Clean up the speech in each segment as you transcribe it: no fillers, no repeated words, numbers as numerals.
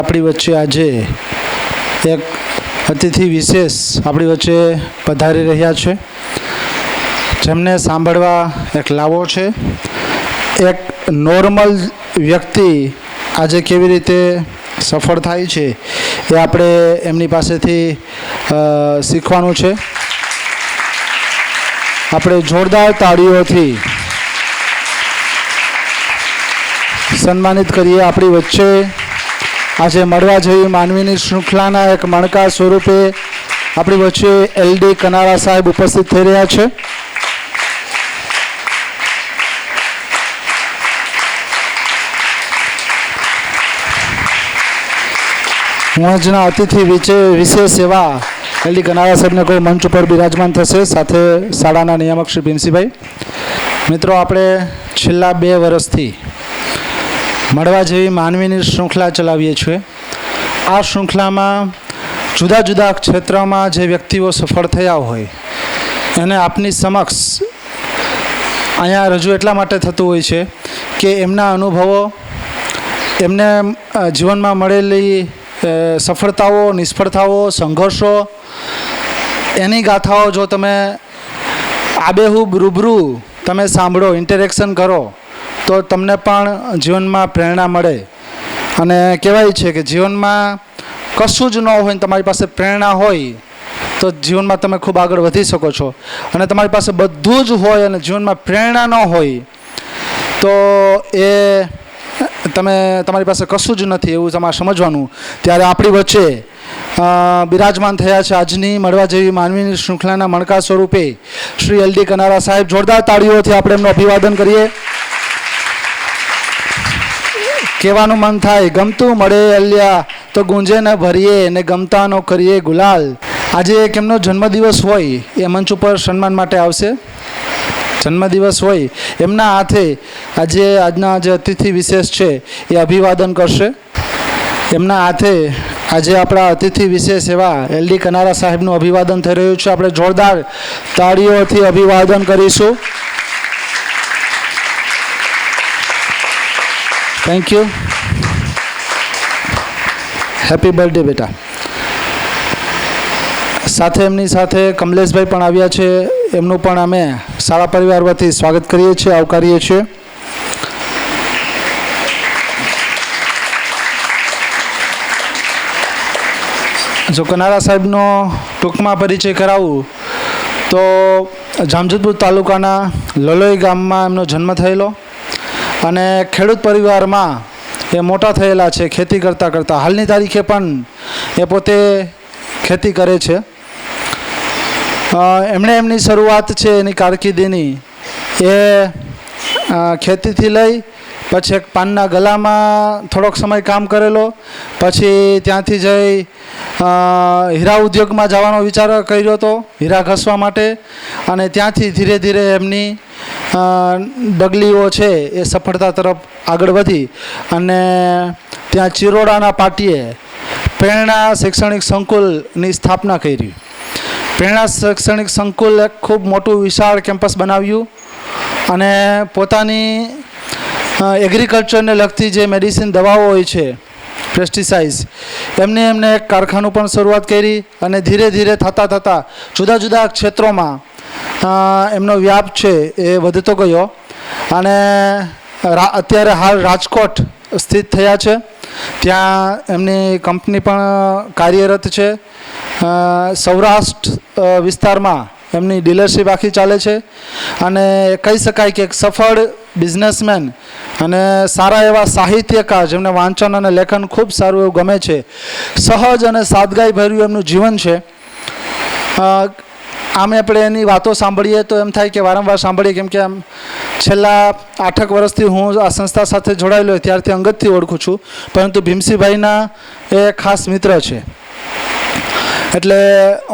આપણી વચ્ચે આજે એક અતિથિ વિશેષ આપણી વચ્ચે પધારી રહ્યા છે, જેમને સાંભળવા એક લાવો છે. એક નોર્મલ વ્યક્તિ આજે કેવી રીતે સફળ થાય છે એ આપણે એમની પાસેથી શીખવાનું છે. આપણે જોરદાર તાળીઓથી સન્માનિત કરીએ. આપણી વચ્ચે આજે મળવા જેવી માનવીની શૃંખલાના એક મણકા સ્વરૂપે આપણી વચ્ચે LD કનારા સાહેબ ઉપસ્થિત થઈ રહ્યા છે. હું આજના અતિથિ વિશેષ એવા LD કનારા સાહેબને કોઈ મંચ ઉપર બિરાજમાન થશે, સાથે શાળાના નિયામક શ્રી ભીમસિંહભાઈ. મિત્રો, આપણે છેલ્લા 2 વર્ષથી મળવા જેવી માનવીની શૃંખલા ચલાવીએ છીએ. આ શૃંખલામાં જુદા જુદા ક્ષેત્રમાં જે વ્યક્તિઓ સફળ થયા હોય એને આપની સમક્ષ અહીંયા રજૂ એટલા માટે થતું હોય છે કે એમના અનુભવો, એમને જીવનમાં મળેલી સફળતાઓ, નિષ્ફળતાઓ, સંઘર્ષો, એની ગાથાઓ જો તમે આબેહૂબ રૂબરૂ તમે સાંભળો, ઇન્ટરેક્શન કરો તો તમને પણ જીવનમાં પ્રેરણા મળે. અને કહેવાય છે કે જીવનમાં કશું જ ન હોય ને તમારી પાસે પ્રેરણા હોય તો જીવનમાં તમે ખૂબ આગળ વધી શકો છો. અને તમારી પાસે બધું જ હોય અને જીવનમાં પ્રેરણા ન હોય તો એ તમારી પાસે કશું જ નથી એવું તમારે સમજવાનું. ત્યારે આપણી વચ્ચે બિરાજમાન થયા છે આજની મળવા જેવી માનવીની શૃંખલાના મણકા સ્વરૂપે શ્રી LD કનારા સાહેબ. જોરદાર તાળીઓથી આપણે એમનું અભિવાદન કરીએ. કહેવાનું મન થાય, ગમતું મળે અલ્યા તો ગુંજે ન ભરીએ ને ગમતા નો કરીએ ગુલાલ. આજે એક એમનો જન્મદિવસ હોય એ મંચ ઉપર સન્માન માટે આવશે. જન્મદિવસ હોય એમના હાથે આજે આજના જે અતિથિ વિશેષ છે એ અભિવાદન કરશે. એમના હાથે આજે આપણા અતિથિ વિશેષ એવા LD કનારા સાહેબનું અભિવાદન થઈ રહ્યું છે. આપણે જોરદાર તાળીઓથી અભિવાદન કરીશું. Thank you. હેપી બર્થડે બેટા. સાથે એમની સાથે કમલેશભાઈ પણ આવ્યા છે. એમનું પણ અમે શાળા પરિવાર વતી સ્વાગત કરીએ છીએ, આવકારીએ છીએ. જો કનારા સાહેબનો ટૂંકમાં પરિચય કરાવું તો જામજોધપુર તાલુકાના લોલોઈ ગામમાં એમનો જન્મ થયેલો અને ખેડૂત પરિવારમાં એ મોટા થયેલા છે. ખેતી કરતાં હાલની તારીખે પણ એ પોતે ખેતી કરે છે. એમણે એમની શરૂઆત છે એની કારકિર્દીની એ ખેતીથી લઈ પછી એક પાનના ગલામાં થોડોક સમય કામ કરેલો, પછી ત્યાંથી જઈ હીરા ઉદ્યોગમાં જવાનો વિચાર કર્યો હતો, હીરા ઘસવા માટે. અને ત્યાંથી ધીરે ધીરે એમની ડગલીઓ છે એ સફળતા તરફ આગળ વધી અને ત્યાં ચિરોડાના પાટીએ પ્રેરણા શૈક્ષણિક સંકુલની સ્થાપના કરી. પ્રેરણા શૈક્ષણિક સંકુલ એક ખૂબ મોટું વિશાળ કેમ્પસ બનાવ્યું અને પોતાની એગ્રીકલ્ચરને લગતી જે મેડિસિન દવાઓ હોય છે, પેસ્ટિસાઇડ્સ, એમને એક કારખાનું પણ શરૂઆત કરી. અને ધીરે ધીરે થતાં જુદા જુદા ક્ષેત્રોમાં એમનો વ્યાપ છે એ વધતો ગયો અને અત્યારે હાલ રાજકોટ સ્થિત થયા છે. ત્યાં એમની કંપની પણ કાર્યરત છે. સૌરાષ્ટ્ર વિસ્તારમાં એમની ડીલરશીપ આખી ચાલે છે અને કહી શકાય કે એક સફળ બિઝનેસમેન અને સારા એવા સાહિત્યકાર જેમને વાંચન અને લેખન ખૂબ સારું એવું ગમે છે. સહજ અને સાદગાઈ ભર્યું એમનું જીવન છે. આમ આપણે એની વાતો સાંભળીએ તો એમ થાય કે વારંવાર સાંભળીએ, કેમ કે આમ છેલ્લા 8 વર્ષથી હું આ સંસ્થા સાથે જોડાયેલો ત્યારથી અંગતથી ઓળખું છું, પરંતુ ભીમસિંહભાઈના એ ખાસ મિત્ર છે. એટલે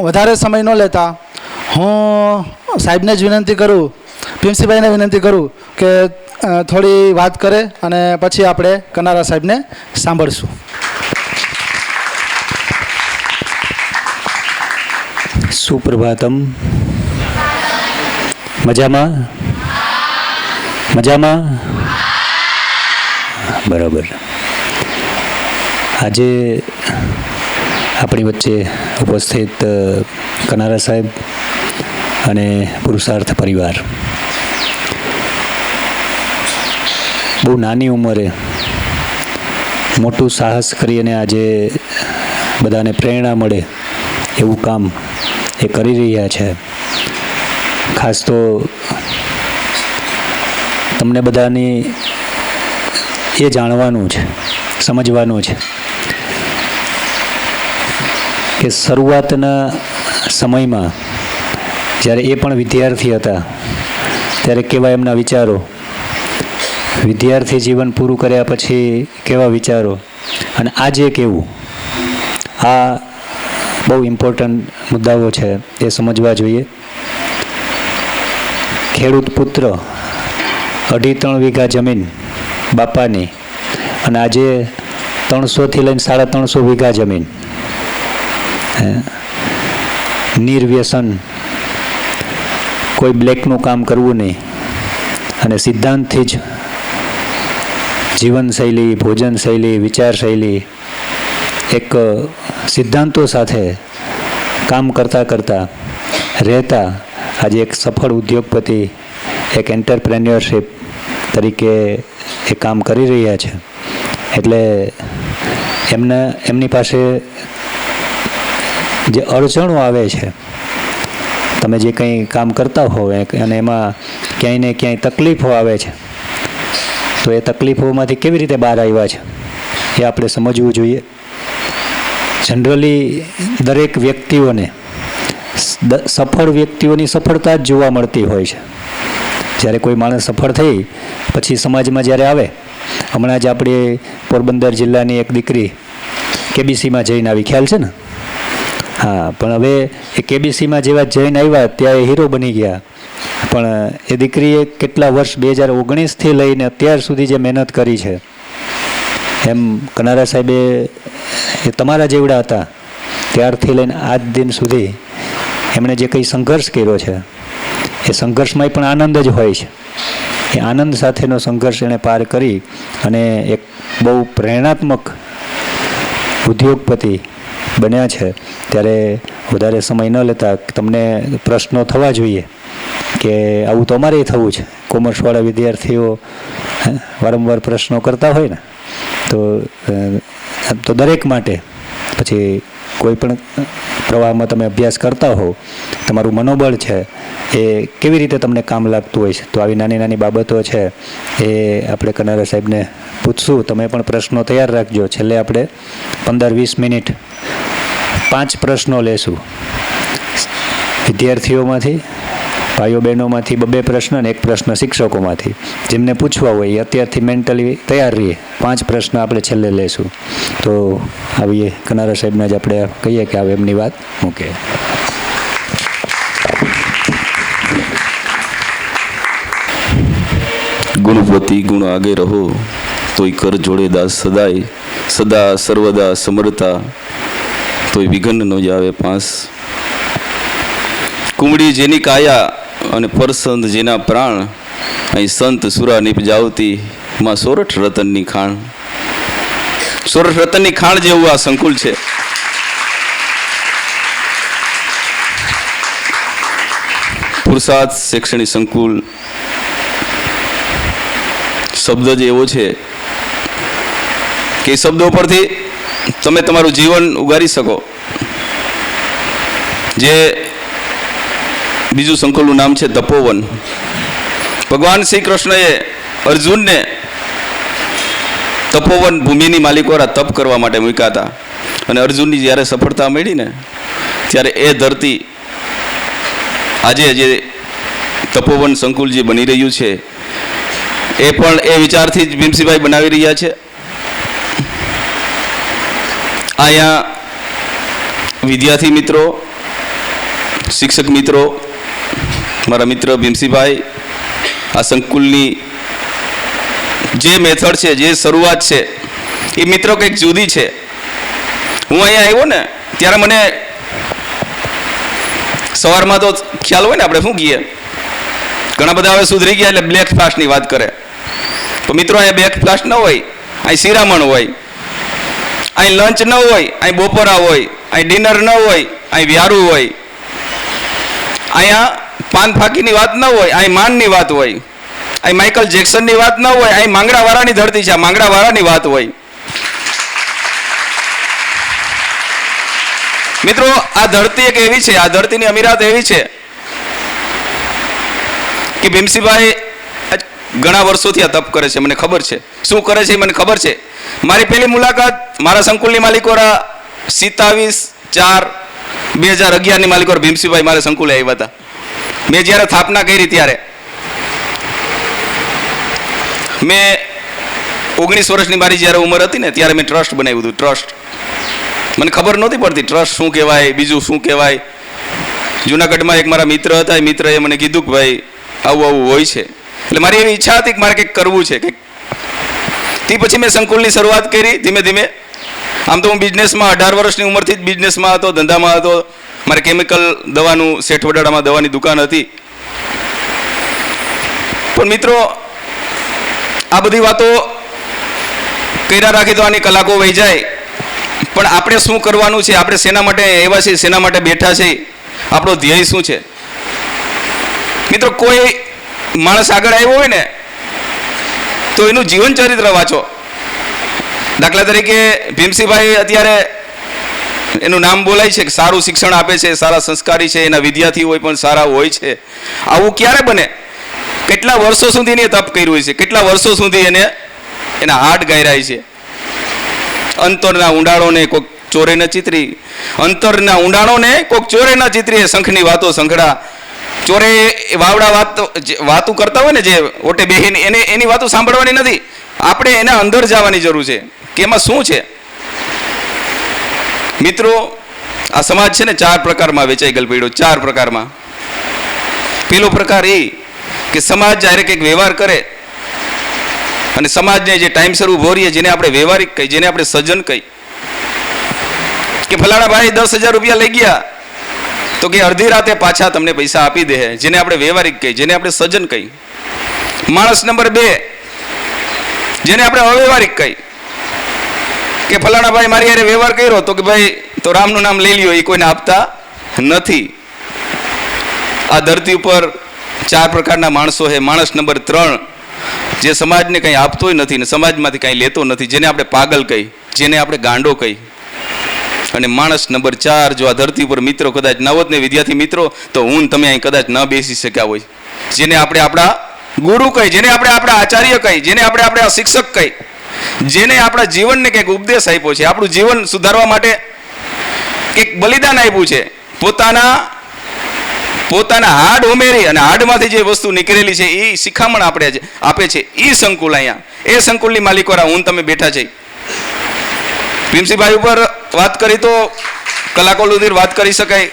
વધારે સમય ન લેતા હું સાહેબને જ વિનંતી કરું, ભીમસિંહભાઈને વિનંતી કરું કે થોડી વાત કરે અને પછી આપણે કનારા સાહેબને સાંભળશું. સુપ્રભાતમ. મજામાં? મજામાં? બરાબર. આજે આપણી વચ્ચે ઉપસ્થિત કનારા સાહેબ અને પુરુષાર્થ પરિવાર બહુ નાની ઉંમરે મોટું સાહસ કરીને આજે બધાને પ્રેરણા મળે એવું કામ એ કરી રહ્યા છે. ખાસ તો તમને બધાની એ જાણવાનું છે, સમજવાનું છે કે શરૂઆતના સમયમાં જ્યારે એ પણ વિદ્યાર્થી હતા ત્યારે કેવા એમના વિચારો, વિદ્યાર્થી જીવન પૂરું કર્યા પછી કેવા વિચારો, અને આજે કેવું. આ બહુ ઇમ્પોર્ટન્ટ મુદ્દાઓ છે, એ સમજવા જોઈએ. ખેડૂત પુત્ર, 2.5-3 વીઘા જમીન બાપાની, અને આજે 300થી લઈને 350 વીઘા જમીન, નિર્વ્યસન, કોઈ બ્લેકનું કામ કરવું નહીં, અને સિદ્ધાંતથી જ જીવનશૈલી, ભોજનશૈલી, વિચારશૈલી, એક સિદ્ધાંતો સાથે કામ કરતાં રહેતા આજે એક સફળ ઉદ્યોગપતિ, એક એન્ટરપ્રેન્યોરશિપ તરીકે એ કામ કરી રહ્યા છે. એટલે એમની પાસે જે અડચણો આવે છે, તમે જે કંઈ કામ કરતા હો અને એમાં ક્યાંય ને ક્યાંય તકલીફો આવે છે, તો એ તકલીફોમાંથી કેવી રીતે બહાર આવ્યા છે એ આપણે સમજવું જોઈએ. જનરલી દરેક વ્યક્તિઓને સફળ વ્યક્તિઓની સફળતા જ જોવા મળતી હોય છે. જ્યારે કોઈ માણસ સફળ થઈ પછી સમાજમાં જ્યારે આવે, હમણાં જ આપણે પોરબંદર જિલ્લાની એક દીકરી કેબીસીમાં જઈને આવી, ખ્યાલ છે ને? હા, પણ હવે એ કેબીસીમાં જેવા જઈને આવ્યા ત્યાં એ હીરો બની ગયા. પણ એ દીકરીએ કેટલા વર્ષ 2019થી લઈને અત્યાર સુધી જે મહેનત કરી છે, એમ કનારા સાહેબે એ તમારા જેવડા હતા ત્યારથી લઈને આજ દિન સુધી એમણે જે કંઈ સંઘર્ષ કર્યો છે, એ સંઘર્ષમાં પણ આનંદ જ હોય છે. એ આનંદ સાથેનો સંઘર્ષ એણે પાર કરી અને એક બહુ પ્રેરણાત્મક ઉદ્યોગપતિ બન્યા છે. ત્યારે વધારે સમય ન લેતા તમને પ્રશ્નો થવા જોઈએ કે આવું તો અમારે થવું છે. કોમર્સવાળા વિદ્યાર્થીઓ વારંવાર પ્રશ્નો કરતા હોય ને, તો દરેક માટે પછી કોઈ પણ પ્રવાહમાં તમે અભ્યાસ કરતા હો, તમારું મનોબળ છે એ કેવી રીતે તમને કામ લાગતું હોય છે. તો આવી નાની નાની બાબતો છે એ આપણે કનારા સાહેબને પૂછશું. તમે પણ પ્રશ્નો તૈયાર રાખજો. છેલ્લે આપણે 15-20 મિનિટ 5 પ્રશ્નો લેશું. વિદ્યાર્થીઓમાંથી, ભાઈઓ બહેનોમાંથી 2 પ્રશ્ન અને 1 પ્રશ્ન શિક્ષકોમાંથી. જેમને પૂછવા હોય એ અત્યારથી મેન્ટલી તૈયાર રહીએ. 5 પ્રશ્ન આપણે છેલ્લે લેશું. તો આવીએ કનારા સાહેબને જ આપણે કહીએ કે હવે એમની વાત મૂકે. ગુણવતી ગુણ આગે રહો, તોય કર જોડે દાસ સદાય, સદા સર્વદા સમરતા, તોય વિઘન ન જાવે પાસ. કુમળી જેની કાયા અને પરસંત જેના પ્રાણ, અહીં સંત સુરા નિપજાવતી માં સોરઠ રતનની ખાણ. સોરઠ રતનની ખાણ જેવું આ સંકુલ છે. પુરુષાર્થ શૈક્ષણિક સંકુલ શબ્દ જ એવો છે કે શબ્દો પરથી તમે તમારું જીવન ઉગારી શકો. જે બીજું સંકુલનું નામ છે તપોવન. ભગવાન શ્રી કૃષ્ણએ અર્જુનને તપોવન ભૂમિની માલિકોરા તપ કરવા માટે મૂક્યા હતા. અને અર્જુનની જ્યારે સફળતા મળી ને, ત્યારે એ ધરતી આજે જે તપોવન સંકુલ જે બની રહ્યું છે, એ પણ એ વિચારથી જ ભીમસિંહભાઈ બનાવી રહ્યા છે. અહીંયા વિદ્યાર્થી મિત્રો, શિક્ષક મિત્રો, મારા મિત્ર ભીમસિંહભાઈ આ સંકુલની જે મેથડ છે, જે શરૂઆત છે, એ મિત્રો કંઈક જુદી છે. હું અહીંયા આવ્યો ને ત્યારે મને સવારમાં તો ખ્યાલ હોય ને, આપણે શું કહીએ, ઘણા બધા હવે સુધરી ગયા એટલે બ્રેકફાસ્ટની વાત કરે. તો મિત્રો અહીંયા બ્રેકફાસ્ટ ન હોય, અહીં શિરામણ હોય. અહીં લંચ ન હોય, અહીં બપોરા હોય, અહીં ડિનર ન હોય, અહીં વ્યારું હોય, અહીંયા પાન ફાકીની વાત ન હોય, અહીં માનની વાત હોય, અહીં માઇકલ જેક્સનની વાત ન હોય, અહીં માંગડાવાળાની ધરતી છે, માંગડાવાળાની વાત હોય. મિત્રો, આ ધરતી એક એવી છે, આ ધરતીની અમીરાત એવી છે કે ભીમસિંહભાઈ ઘણા વર્ષોથી આ તપ કરે છે. મને ખબર છે શું કરે છે, મને ખબર છે. મારી પહેલી મુલાકાત મારા સંકુલની માલિકોરા 27/4/2011ની માલિકોરા ભીમસિંહભાઈ મારા સંકુલે આવ્યા હતા. મેં જ્યારે સ્થાપના કરી ત્યારે મેં 19 વર્ષની મારી જ્યારે ઉંમર હતી ને ત્યારે મેં ટ્રસ્ટ બનાવ્યું હતું. ટ્રસ્ટ મને ખબર નહોતી પડતી ટ્રસ્ટ શું કહેવાય, બીજું શું કહેવાય. જુનાગઢમાં એક મારા મિત્ર હતા, એ મિત્રએ મને કીધું કે ભાઈ આવું આવું હોય છે. એટલે મારી એવી ઈચ્છા હતી કે મારે કંઈક કરવું છે કંઈક. તે પછી મેં સંકુલની શરૂઆત કરી ધીમે ધીમે. આમ તો હું બિઝનેસમાં 18 વર્ષની ઉંમરથી જ બિઝનેસમાં હતો, ધંધામાં હતો. મારે કેમિકલ દવાનું શેઠ વડાડામાં દવાની દુકાન હતી. પણ મિત્રો, આ બધી વાતો કર્યા રાખી તો આની કલાકો વહી જાય. પણ આપણે શું કરવાનું છે, આપણે શેના માટે એવા છે, શેના માટે બેઠા છે, આપણો ધ્યેય શું છે? મિત્રો, કોઈ માણસ આગળ આવ્યો હોય ને તો એનું જીવન ચરિત્ર વાંચો. દાખલા તરીકે ભીમસિંહભાઈ અત્યારે એનું નામ બોલાય છે કે સારું શિક્ષણ આપે છે, સારા સંસ્કારી છે, એના વિદ્યાર્થીઓ પણ સારા હોય છે. આવું ક્યારે બને? કેટલા વર્ષો સુધી એને તપ કર્યું છે, કેટલા વર્ષો સુધી એના હાડ ગાયરાય છે. અંતરના ઊંડાણોને કોઈક ચોરે ન ચિતરી, અંતરના ઊંડાણોને કોઈક ચોરે ન ચિતરી, શંખની વાતો સંખડા. ચોરે વાવડા વાતો કરતા હોય ને જે ઓટે બેહીને, એની વાતો સાંભળવાની નથી. આપણે એના અંદર જવાની જરૂર છે કે એમાં શું છે. મિત્રો, આ સમાજ છે ને 4 પ્રકારમાં વેચાઈ ગયેલ પડ્યો. 4 પ્રકારમાં. પેલો પ્રકાર એ કે સમાજ જ્યારે કંઈક વ્યવહાર કરે અને સમાજને જે ટાઈમસર ઉભો રહીએ, જેને આપણે વ્યવહારિક કહી, જેને આપણે સજ્જન કહી, કે ફલાણા ભાઈ 10,000 રૂપિયા લઈ ગયા તો કે અડધી રાતે પાછા તમને પૈસા આપી દે, જેને આપણે વ્યવહારિક કહી, જેને આપણે સજ્જન કહી. માણસ નંબર 2 જેને આપણે અવ્યવહારિક કહી, કે ફલાણા ભાઈ મારી હારે વ્યવહાર કર્યો તો કે ભાઈ તો રામનું નામ લઈ લ્યો, એ કોઈને આપતા નથી. આ ધરતી ઉપર 4 પ્રકારના માણસો છે. માણસ નંબર 3 જે સમાજને કંઈ આપતોય નથી ને સમાજમાંથી કંઈ લેતો નથી, જેને આપણે પાગલ કહી, જેને આપણે ગાંડો કહી. અને માણસ નંબર 4 જો આ ધરતી ઉપર મિત્રો કદાચ ન હોત ને વિદ્યાર્થી મિત્રો, તો હું તમે અહીં કદાચ ન બેસી શક્યા હોય. જેને આપણે આપણા ગુરુ કહી, જેને આપણે આપણા આચાર્ય કહી, જેને આપણે આપણા શિક્ષક કહી, જેને આપણા જીવનને કંઈક ઉપદેશ આપ્યો છે, આપણું જીવન સુધારવા માટે કંઈક બલિદાન આપ્યું છે, પોતાના હાડ ઉમેરી અને હાડમાંથી જે વસ્તુ નીકળેલી છે એ શિખામણ આપણે આપે છે. એ સંકુલ અહીંયા, એ સંકુલની માલિકોરા હું તમે બેઠા છે. ભીમસિંહભાઈ ઉપર વાત કરી તો કલાકો સુધી વાત કરી શકાય.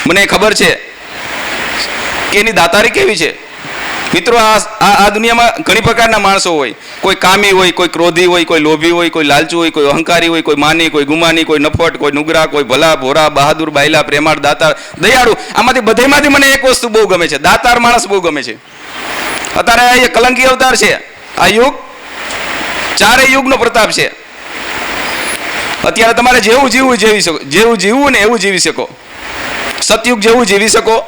મને ખબર છે કે એની દાતારી કેવી છે. મિત્રો, આ દુનિયામાં ઘણી પ્રકારના માણસો હોય. કોઈ કામી હોય, કોઈ ક્રોધી હોય, કોઈ લોભી હોય, કોઈ લાલચુ હોય, કોઈ અહંકારી હોય, કોઈ માની, કોઈ ગુમાની, કોઈ નફટ, કોઈ નુગરા, કોઈ ભલા ભોરા, બહાદુર, બાયલા, પ્રેમાળ, દાતાર, દયાળુ. આમાંથી બધામાંથી મને એક વસ્તુ બહુ ગમે છે, દાતાર માણસ બહુ ગમે છે. અત્યારે આ કલંકી અવતાર છે. આ યુગ 4 યુગનો પ્રતાપ છે. અત્યારે તમારે જેવું જીવવું જેવું જીવવું ને એવું જીવી શકો. સતયુગ જેવું જીવી શકો,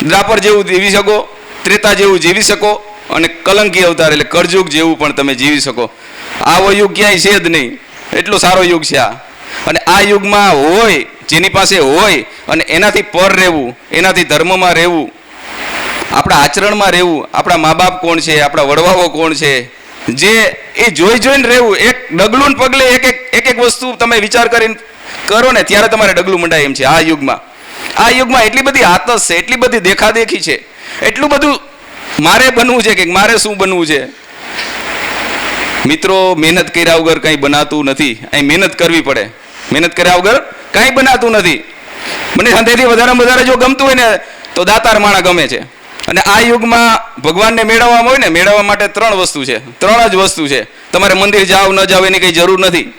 દ્વાપર જેવું જીવી શકો, ત્રેતા જેવું જીવી શકો, અને કલંકી અવતાર એટલે કળયુગ જેવું પણ તમે જીવી શકો. આવો યુગ ક્યાંય છે જ નહીં. એટલો સારો યુગ છે આ. અને આ યુગમાં હોય, જેની પાસે હોય અને એનાથી પર રહેવું, એનાથી ધર્મમાં રહેવું, આપણા આચરણમાં રહેવું, આપણા મા બાપ કોણ છે, આપણા વડવાઓ કોણ છે, જે એ જોઈને રહેવું. એક ડગલું પગલે એક વસ્તુ તમે વિચાર કરીને કરો ને ત્યારે તમારે ડગલું મંડાય એમ છે આ યુગમાં. આ યુગમાં એટલી બધી આતસ છે, એટલી બધી દેખાદેખી છે, એટલું બધું મારે બનવું છે કે મારે શું બનવું છે. મિત્રો, મહેનત કર્યા વગર કંઈ બનાતું નથી. અહીં મહેનત કરવી પડે. મહેનત કર્યા વગર કંઈ બનાતું નથી. મને હંધેથી વધારે જો ગમતું હોય ને તો દાતાર માણા ગમે છે. અને આ યુગમાં ભગવાનને મેળવવા હોય ને, મેળવવા માટે 3 વસ્તુ છે, 3 જ વસ્તુ છે. તમારે મંદિર જાઓ ન જાઓ એની કંઈ જરૂર નથી,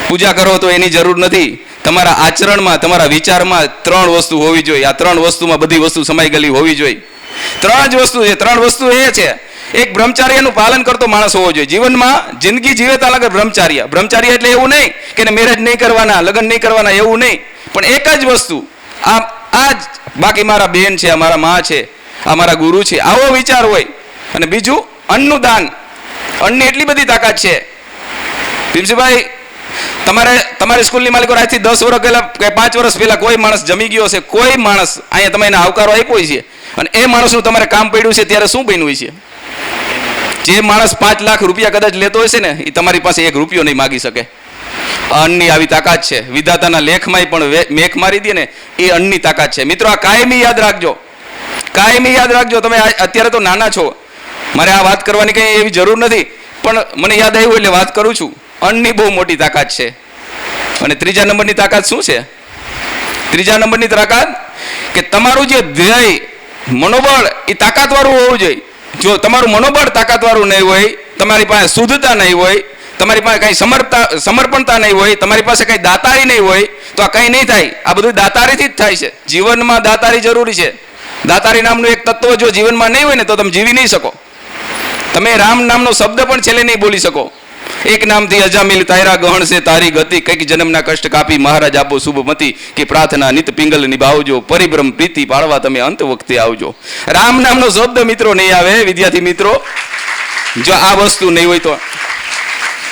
પૂજા કરો તો એની જરૂર નથી. તમારા આચરણમાં, તમારા વિચારમાં 3 વસ્તુ હોવી જોઈએ. આ 3 વસ્તુમાં બધી વસ્તુ સમાઈ ગયેલી હોવી જોઈએ. 3 જ વસ્તુ છે. 3 વસ્તુ એ છે એક બ્રહ્મચાર્યનું પાલન કરતો માણસ હોવો જોઈએ જીવનમાં. જિંદગી જીવે તો અલગ બ્રહ્મચાર્ય. બ્રહ્મચાર્ય એટલે એવું નહીં કે મેરેજ નહીં કરવાના, લગ્ન નહીં કરવાના, એવું નહીં. પણ એક જ વસ્તુ, આ જ બાકી મારા બેન છે, આ મારા મા છે, આ મારા ગુરુ છે, આવો વિચાર હોય. અને બીજું અન્નનું દાન. અન્નની એટલી બધી તાકાત છે. ભીમસિંહભાઈ, તમારી સ્કૂલની માલિકો આજથી 10 વર્ષ પહેલા કે 5 વર્ષ પહેલા કોઈ માણસ જમી ગયો હશે, કોઈ માણસ અહીંયા તમે એને આવકારો આપ્યો છે, અને એ માણસનું તમારે કામ પડ્યું છે ત્યારે શું બન્યું છે? જે માણસ 5 લાખ રૂપિયા કદાચ લેતો હશે ને, એ તમારી પાસે 1 રૂપિયો નહીં માગી શકે. અન્નની આવી તાકાત છે. વિધાતાના લેખમાંય પણ મેખ મારી દે ને, એ અન્નની તાકાત છે. મિત્રો, આ કાયમી યાદ રાખજો, કાયમી યાદ રાખજો. તમે અત્યારે તો નાના છો, મારે આ વાત કરવાની કંઈ એવી જરૂર નથી, પણ મને યાદ આવ્યું એટલે વાત કરું છું. અન્નની બહુ મોટી તાકાત છે. અને ત્રીજા નંબરની તાકાત શું છે? ત્રીજા નંબરની તાકાત કે તમારું જે ધ્યેય, મનોબળ એ તાકાતવાળું હોવું જોઈએ. જો તમારું મનોબળ તાકાતવાળું નહીં હોય, તમારી પાસે શુદ્ધતા નહીં હોય, તમારી પાસે કંઈ સમર્પણતા નહીં હોય, તમારી પાસે કંઈ દાતારી નહીં હોય, તો આ કંઈ નહીં થાય. આ બધું દાતારીથી જ થાય છે. જીવનમાં દાતારી જરૂરી છે. દાતારી નામનું એક તત્વ જો જીવનમાં નહીં હોય ને, તો તમે જીવી નહીં શકો. તમે રામ નામનો શબ્દ પણ છેલ્લે નહીં બોલી શકો. એક નામથી અજામિલ તાયરા ગહણ છે તારી ગતિ, કંઈક જન્મના કષ્ટ કાપી મહારાજ આપો શુભમતી, કે પ્રાર્થના નિત પિંગલ નિભાવજો, પરિભ્રમ પ્રીતિ પાળવા તમે અંત વખતે આવજો. રામ નામનો શબ્દ મિત્રો નહીં આવે વિદ્યાર્થી મિત્રો, જો આ વસ્તુ નહીં હોય તો.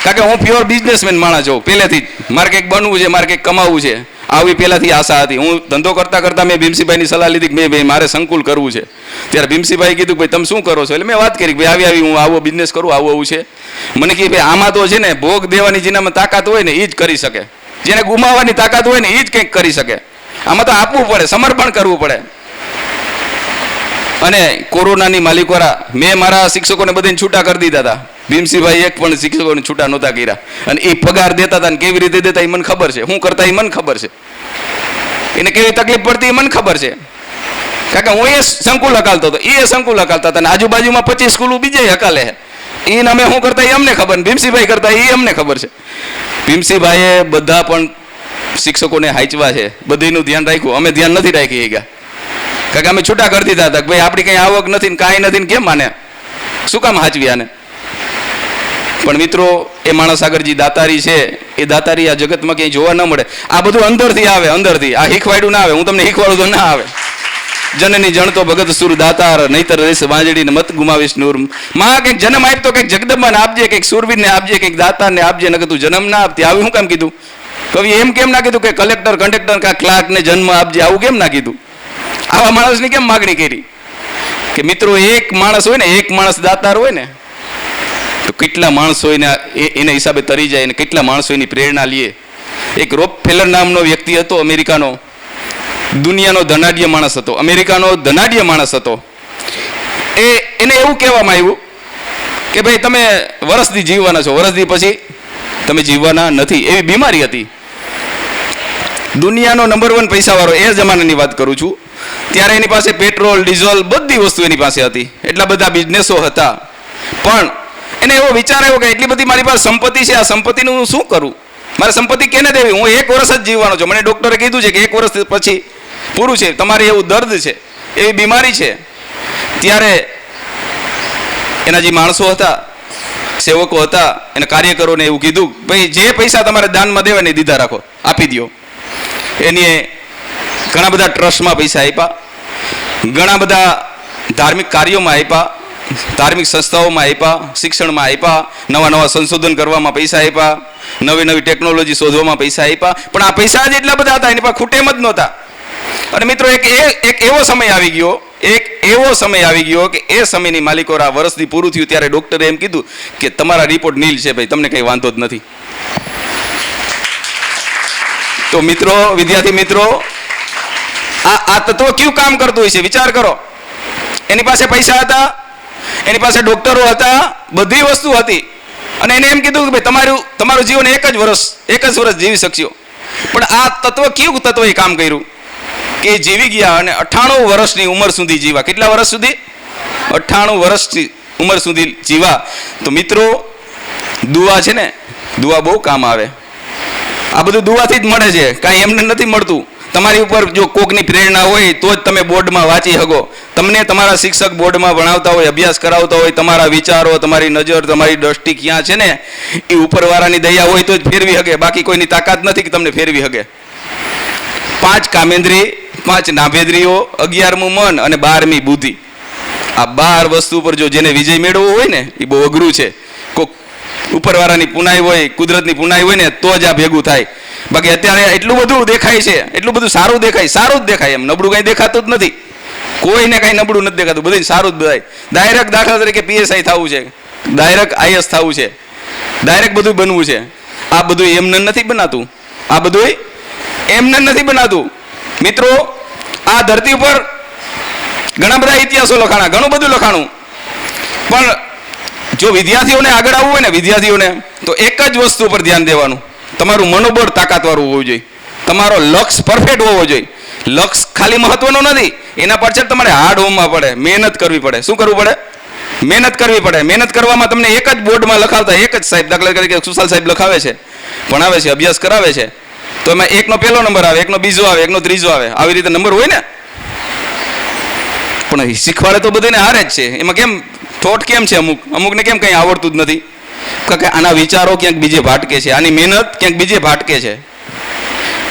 કારણ કે હું પ્યોર બિઝનેસમેન માણસ છું પહેલેથી જ. મારે કંઈક બનવું છે, મારે કંઈક કમાવવું છે, આવી પહેલાથી આશા હતી. હું ધંધો કરતાં કરતાં મેં ભીમસિંહભાઈની સલાહ લીધી કે ભાઈ મારે સંકુલ કરવું છે. ત્યારે ભીમસિંહભાઈ કીધું કે ભાઈ તમે શું કરો છો? એટલે મેં વાત કરી કે ભાઈ આવી હું આવો બિઝનેસ કરું, આવું છે. મને કહે ભાઈ આમાં તો છે ને ભોગ દેવાની જેનામાં તાકાત હોય ને એ જ કરી શકે, જેને ગુમાવવાની તાકાત હોય ને એ જ કંઈક કરી શકે. આમાં તો આપવું પડે, સમર્પણ કરવું પડે. અને કોરોનાની માલિકોરા મેં મારા શિક્ષકોને બધાને છૂટા કરી દીધા હતા. ભીમસિંહભાઈ એક પણ શિક્ષકોને છૂટા નહોતા કર્યા. અને એ પગાર દેતા હતા ને કેવી રીતે દેતા એ મને ખબર છે, શું કરતા એ મને ખબર છે, એને કેવી તકલીફ પડતી એ મને ખબર છે. કારણ કે હું એ સંકુલ હકાલતો હતો, એ સંકુલ હકાલતા હતા, અને આજુબાજુમાં 25 સ્કૂલો બીજે હકાલે છે. એ અમે શું કરતા એ અમને ખબર, ભીમસિંહભાઈ કરતા એ અમને ખબર છે. ભીમસિંહભાઈએ બધા પણ શિક્ષકોને હાંચવા છે, બધીનું ધ્યાન રાખ્યું. અમે ધ્યાન નથી રાખી ગયા, કારણ કે અમે છૂટા કરી દીધા હતા કે ભાઈ આપણી કંઈ આવક નથી ને કાંઈ નથી ને કેમ માને, શું કામ હાંચવી આને? પણ મિત્રો, એ માણસ આગળ જે દાતારી છે એ દાતારી આ જગતમાં ક્યાંય જોવા ન મળે. આ બધું અંદરથી આવે, અંદરથી. આ શીખવાડ્યું ના આવે, હું તમને શીખવાડું તો ના આવે. જનની જણતો ભગત સુર દાતાર, નહીતર રેસ વાંજડીને મત ગુમાવીશ નૂર. માં કંઈક જન્મ આપતો કંઈક જગદંબાને આપજે, કંઈક સુરવીરને આપજે, કંઈક દાતારને આપજે, નકર તું જન્મ ના આપતી. આવું શું કામ કીધું? કવિ એમ કેમ ના કીધું કે કલેક્ટર, કંડક્ટર કા ક્લાર્કને જન્મ આપજે? આવું કેમ ના કીધું? આવા માણસની કેમ માગણી કરી? કે મિત્રો, એક માણસ હોય ને, એક માણસ દાતાર હોય ને, તો કેટલા માણસો એના હિસાબે તરી જાય, અને કેટલા માણસો એની પ્રેરણા લે. એક રોકફેલર નામનો વ્યક્તિ હતો, અમેરિકાનો, દુનિયાનો ધનાઢ્ય માણસ હતો, અમેરિકાનો ધનાઢ્ય માણસ હતો. એને એવું કહેવામાં આવ્યું કે ભાઈ તમે વર્ષથી જીવવાના છો, વર્ષથી પછી તમે જીવવાના નથી. એવી બીમારી હતી. દુનિયાનો નંબર 1 પૈસાવાળો, એ જમાનાની વાત કરું છું, ત્યારે એની પાસે પેટ્રોલ, ડીઝલ બધી વસ્તુ એની પાસે હતી, એટલા બધા બિઝનેસો હતા. પણ એને એવો વિચાર આવ્યો કે એટલી બધી મારી પાસે સંપત્તિ છે, આ સંપત્તિનું હું શું કરું? મારે સંપત્તિ કેને દેવી? હું 1 વર્ષ જ જીવવાનો છું. મને ડૉક્ટરે કીધું છે કે 1 વર્ષ પછી પૂરું છે, તમારે એવું દર્દ છે, એવી બીમારી છે. ત્યારે એના જે માણસો હતા, સેવકો હતા, એના કાર્યકરોને એવું કીધું ભાઈ જે પૈસા તમારે દાનમાં દેવા ને દીધા રાખો, આપી દો. એની ઘણા બધા ટ્રસ્ટમાં પૈસા આપ્યા, ઘણા બધા ધાર્મિક કાર્યોમાં આપ્યા, ધાર્મિક સંસ્થાઓમાં આપ્યા, શિક્ષણમાં આપ્યા, નવા નવા સંશોધન કરવામાં પૈસા આપ્યા, નવી નવી ટેકનોલોજી શોધવામાં પૈસા આપ્યા. પણ આ પૈસા જ એટલા બધા હતા, એની પાસે ખૂટેમ જ નહોતા. અને મિત્રો, એક એવો સમય આવી ગયો કે એ સમયની માલિકોરા વર્ષથી પૂરું થયું ત્યારે ડૉક્ટરે એમ કીધું કે તમારા રિપોર્ટ નીલ છે, ભાઈ તમને કંઈ વાંધો જ નથી. તો મિત્રો, વિદ્યાર્થી મિત્રો, આ તત્વ કયું કામ કરતું હોય છે વિચાર કરો. એની પાસે પૈસા હતા, એની પાસે ડોક્ટરો હતા, બધી વસ્તુ હતી, અને એને એમ કીધું કે ભાઈ તમારું જીવન એક જ વર્ષ જીવી શકશો. પણ આ તત્વ કયું તત્વએ કામ કર્યું કે જીવી ગયા અને 98 વર્ષની ઉંમર સુધી જીવા. કેટલા વર્ષ સુધી? 98 વર્ષની ઉંમર સુધી જીવા. તો મિત્રો, દુઆ છે ને, દુઆ બહુ કામ આવે. આ બધું દુઆથી જ મળે છે, કાંઈ એમને નથી મળતું. તમારી ઉપર જો કોકની પ્રેરણા હોય તો જ તમે બોર્ડમાં વાંચી શકો. તમને તમારા શિક્ષક બોર્ડમાં ભણાવતા હોય, અભ્યાસ કરાવતા હોય, તમારા વિચારો, તમારી નજર, તમારી દ્રષ્ટિ ક્યાં છે ને એ ઉપરવાળાની દયા હોય તો જ ફેરવી શકે. બાકી કોઈની તાકાત નથી કે તમને ફેરવી શકે. 5 કામેન્દ્રી, 5 નાભેદ્રીઓ, 11મું મન અને 12મી બુદ્ધિ. આ 12 વસ્તુ પર જો જેને વિજય મેળવવો હોય ને એ બહુ અઘરું છે. કોક ઉપરવાળાની પુનાઈ હોય, કુદરતની પુનાઈ હોય ને તો જ આ ભેગું થાય. બાકી અત્યારે એટલું બધું દેખાય છે, એટલું બધું સારું દેખાય, સારું જ દેખાય, એમ નબળું કંઈ દેખાતું જ નથી. કોઈને કાંઈ નબળું નથી દેખાતું, બધું સારું જ બધાય. ડાયરેક્ટ દાખલા તરીકે PSI થવું છે, ડાયરેક્ટ IS થવું છે, ડાયરેક્ટ બધું બનવું છે. આ બધું એમને નથી બનાતું, આ બધું એમને નથી બનાતું. મિત્રો, આ ધરતી ઉપર ઘણા બધા ઇતિહાસો લખાણા, ઘણું બધું લખાણું, પણ જો વિદ્યાર્થીઓને આગળ આવવું હોય ને, વિદ્યાર્થીઓને તો એક જ વસ્તુ પર ધ્યાન દેવાનું. તમારું મનોબળ તાકાતવાળું હોવું જોઈએ, તમારો લક્ષ્ય પરફેક્ટ હોવો જોઈએ. લક્ષ્ય ખાલી મહત્વનું નથી, એના પાછળ તમારે હાર્ડ હોમમાં પડે, મહેનત કરવી પડે. શું કરવું પડે? મહેનત કરવી પડે. મહેનત કરવામાં તમને એક જ બોર્ડમાં લખાવતા એક જ સાહેબ, દાખલા તરીકે સુશાલ સાહેબ લખાવે છે, ભણાવે છે, અભ્યાસ કરાવે છે, તો એમાં એકનો પહેલો નંબર આવે, એકનો બીજો આવે, એકનો ત્રીજો આવે, આવી રીતે નંબર હોય ને. પણ શીખવાડે તો બધાને હારે જ છે. એમાં કેમ થોટ કેમ છે? અમુકને કેમ કંઈ આવડતું જ નથી? કારણ કે આના વિચારો ક્યાંક બીજે ભાટકે છે, આની મહેનત ક્યાંક બીજે ભાટકે છે.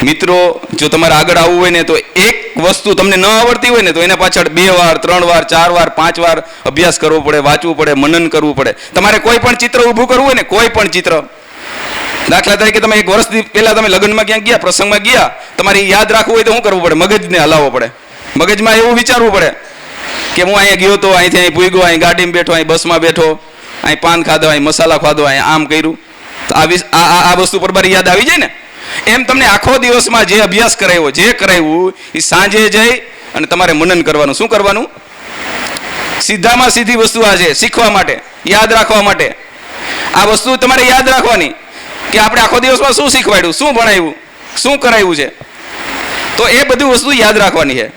મિત્રો, જો તમારે આગળ આવવું હોય ને તો એક વસ્તુ તમને ન આવડતી હોય ને તો એના પાછળ 2 વાર 3 વાર 4 વાર 5 વાર અભ્યાસ કરવો પડે, વાંચવું પડે, મનન કરવું પડે. તમારે કોઈ પણ ચિત્ર ઊભું કરવું હોય ને, કોઈ પણ ચિત્ર, દાખલા તરીકે તમે 1 વર્ષ પહેલા તમે લગ્નમાં ક્યાંક ગયા, પ્રસંગમાં ગયા, તમારે યાદ રાખવું હોય તો શું કરવું પડે? મગજને હલાવવો પડે. મગજમાં એવું વિચારવું પડે કે હું અહીંયા ગયો તો, અહીંથી અહીં પૂગ્યો, અહીં ગાડીમાં બેઠો, અહીં બસમાં બેઠો, અહીં પાન ખાધો, અહીં મસાલા ખાધો, અહીં આમ કર્યું, તો આ વસ્તુ પર બારી યાદ આવી જાય ને. એમ તમને આખો દિવસમાં જે અભ્યાસ કરાવ્યો, જે કરાવ્યું એ સાંજે જઈ અને તમારે મનન કરવાનું. શું કરવાનું? સીધામાં સીધી વસ્તુ આ છે, શીખવા માટે, યાદ રાખવા માટે. આ વસ્તુ તમારે યાદ રાખવાની કે આપણે આખો દિવસમાં શું શીખવાડ્યું, શું ભણાવ્યું, શું કરાવ્યું છે. તો એ બધી વસ્તુ યાદ રાખવાની છે.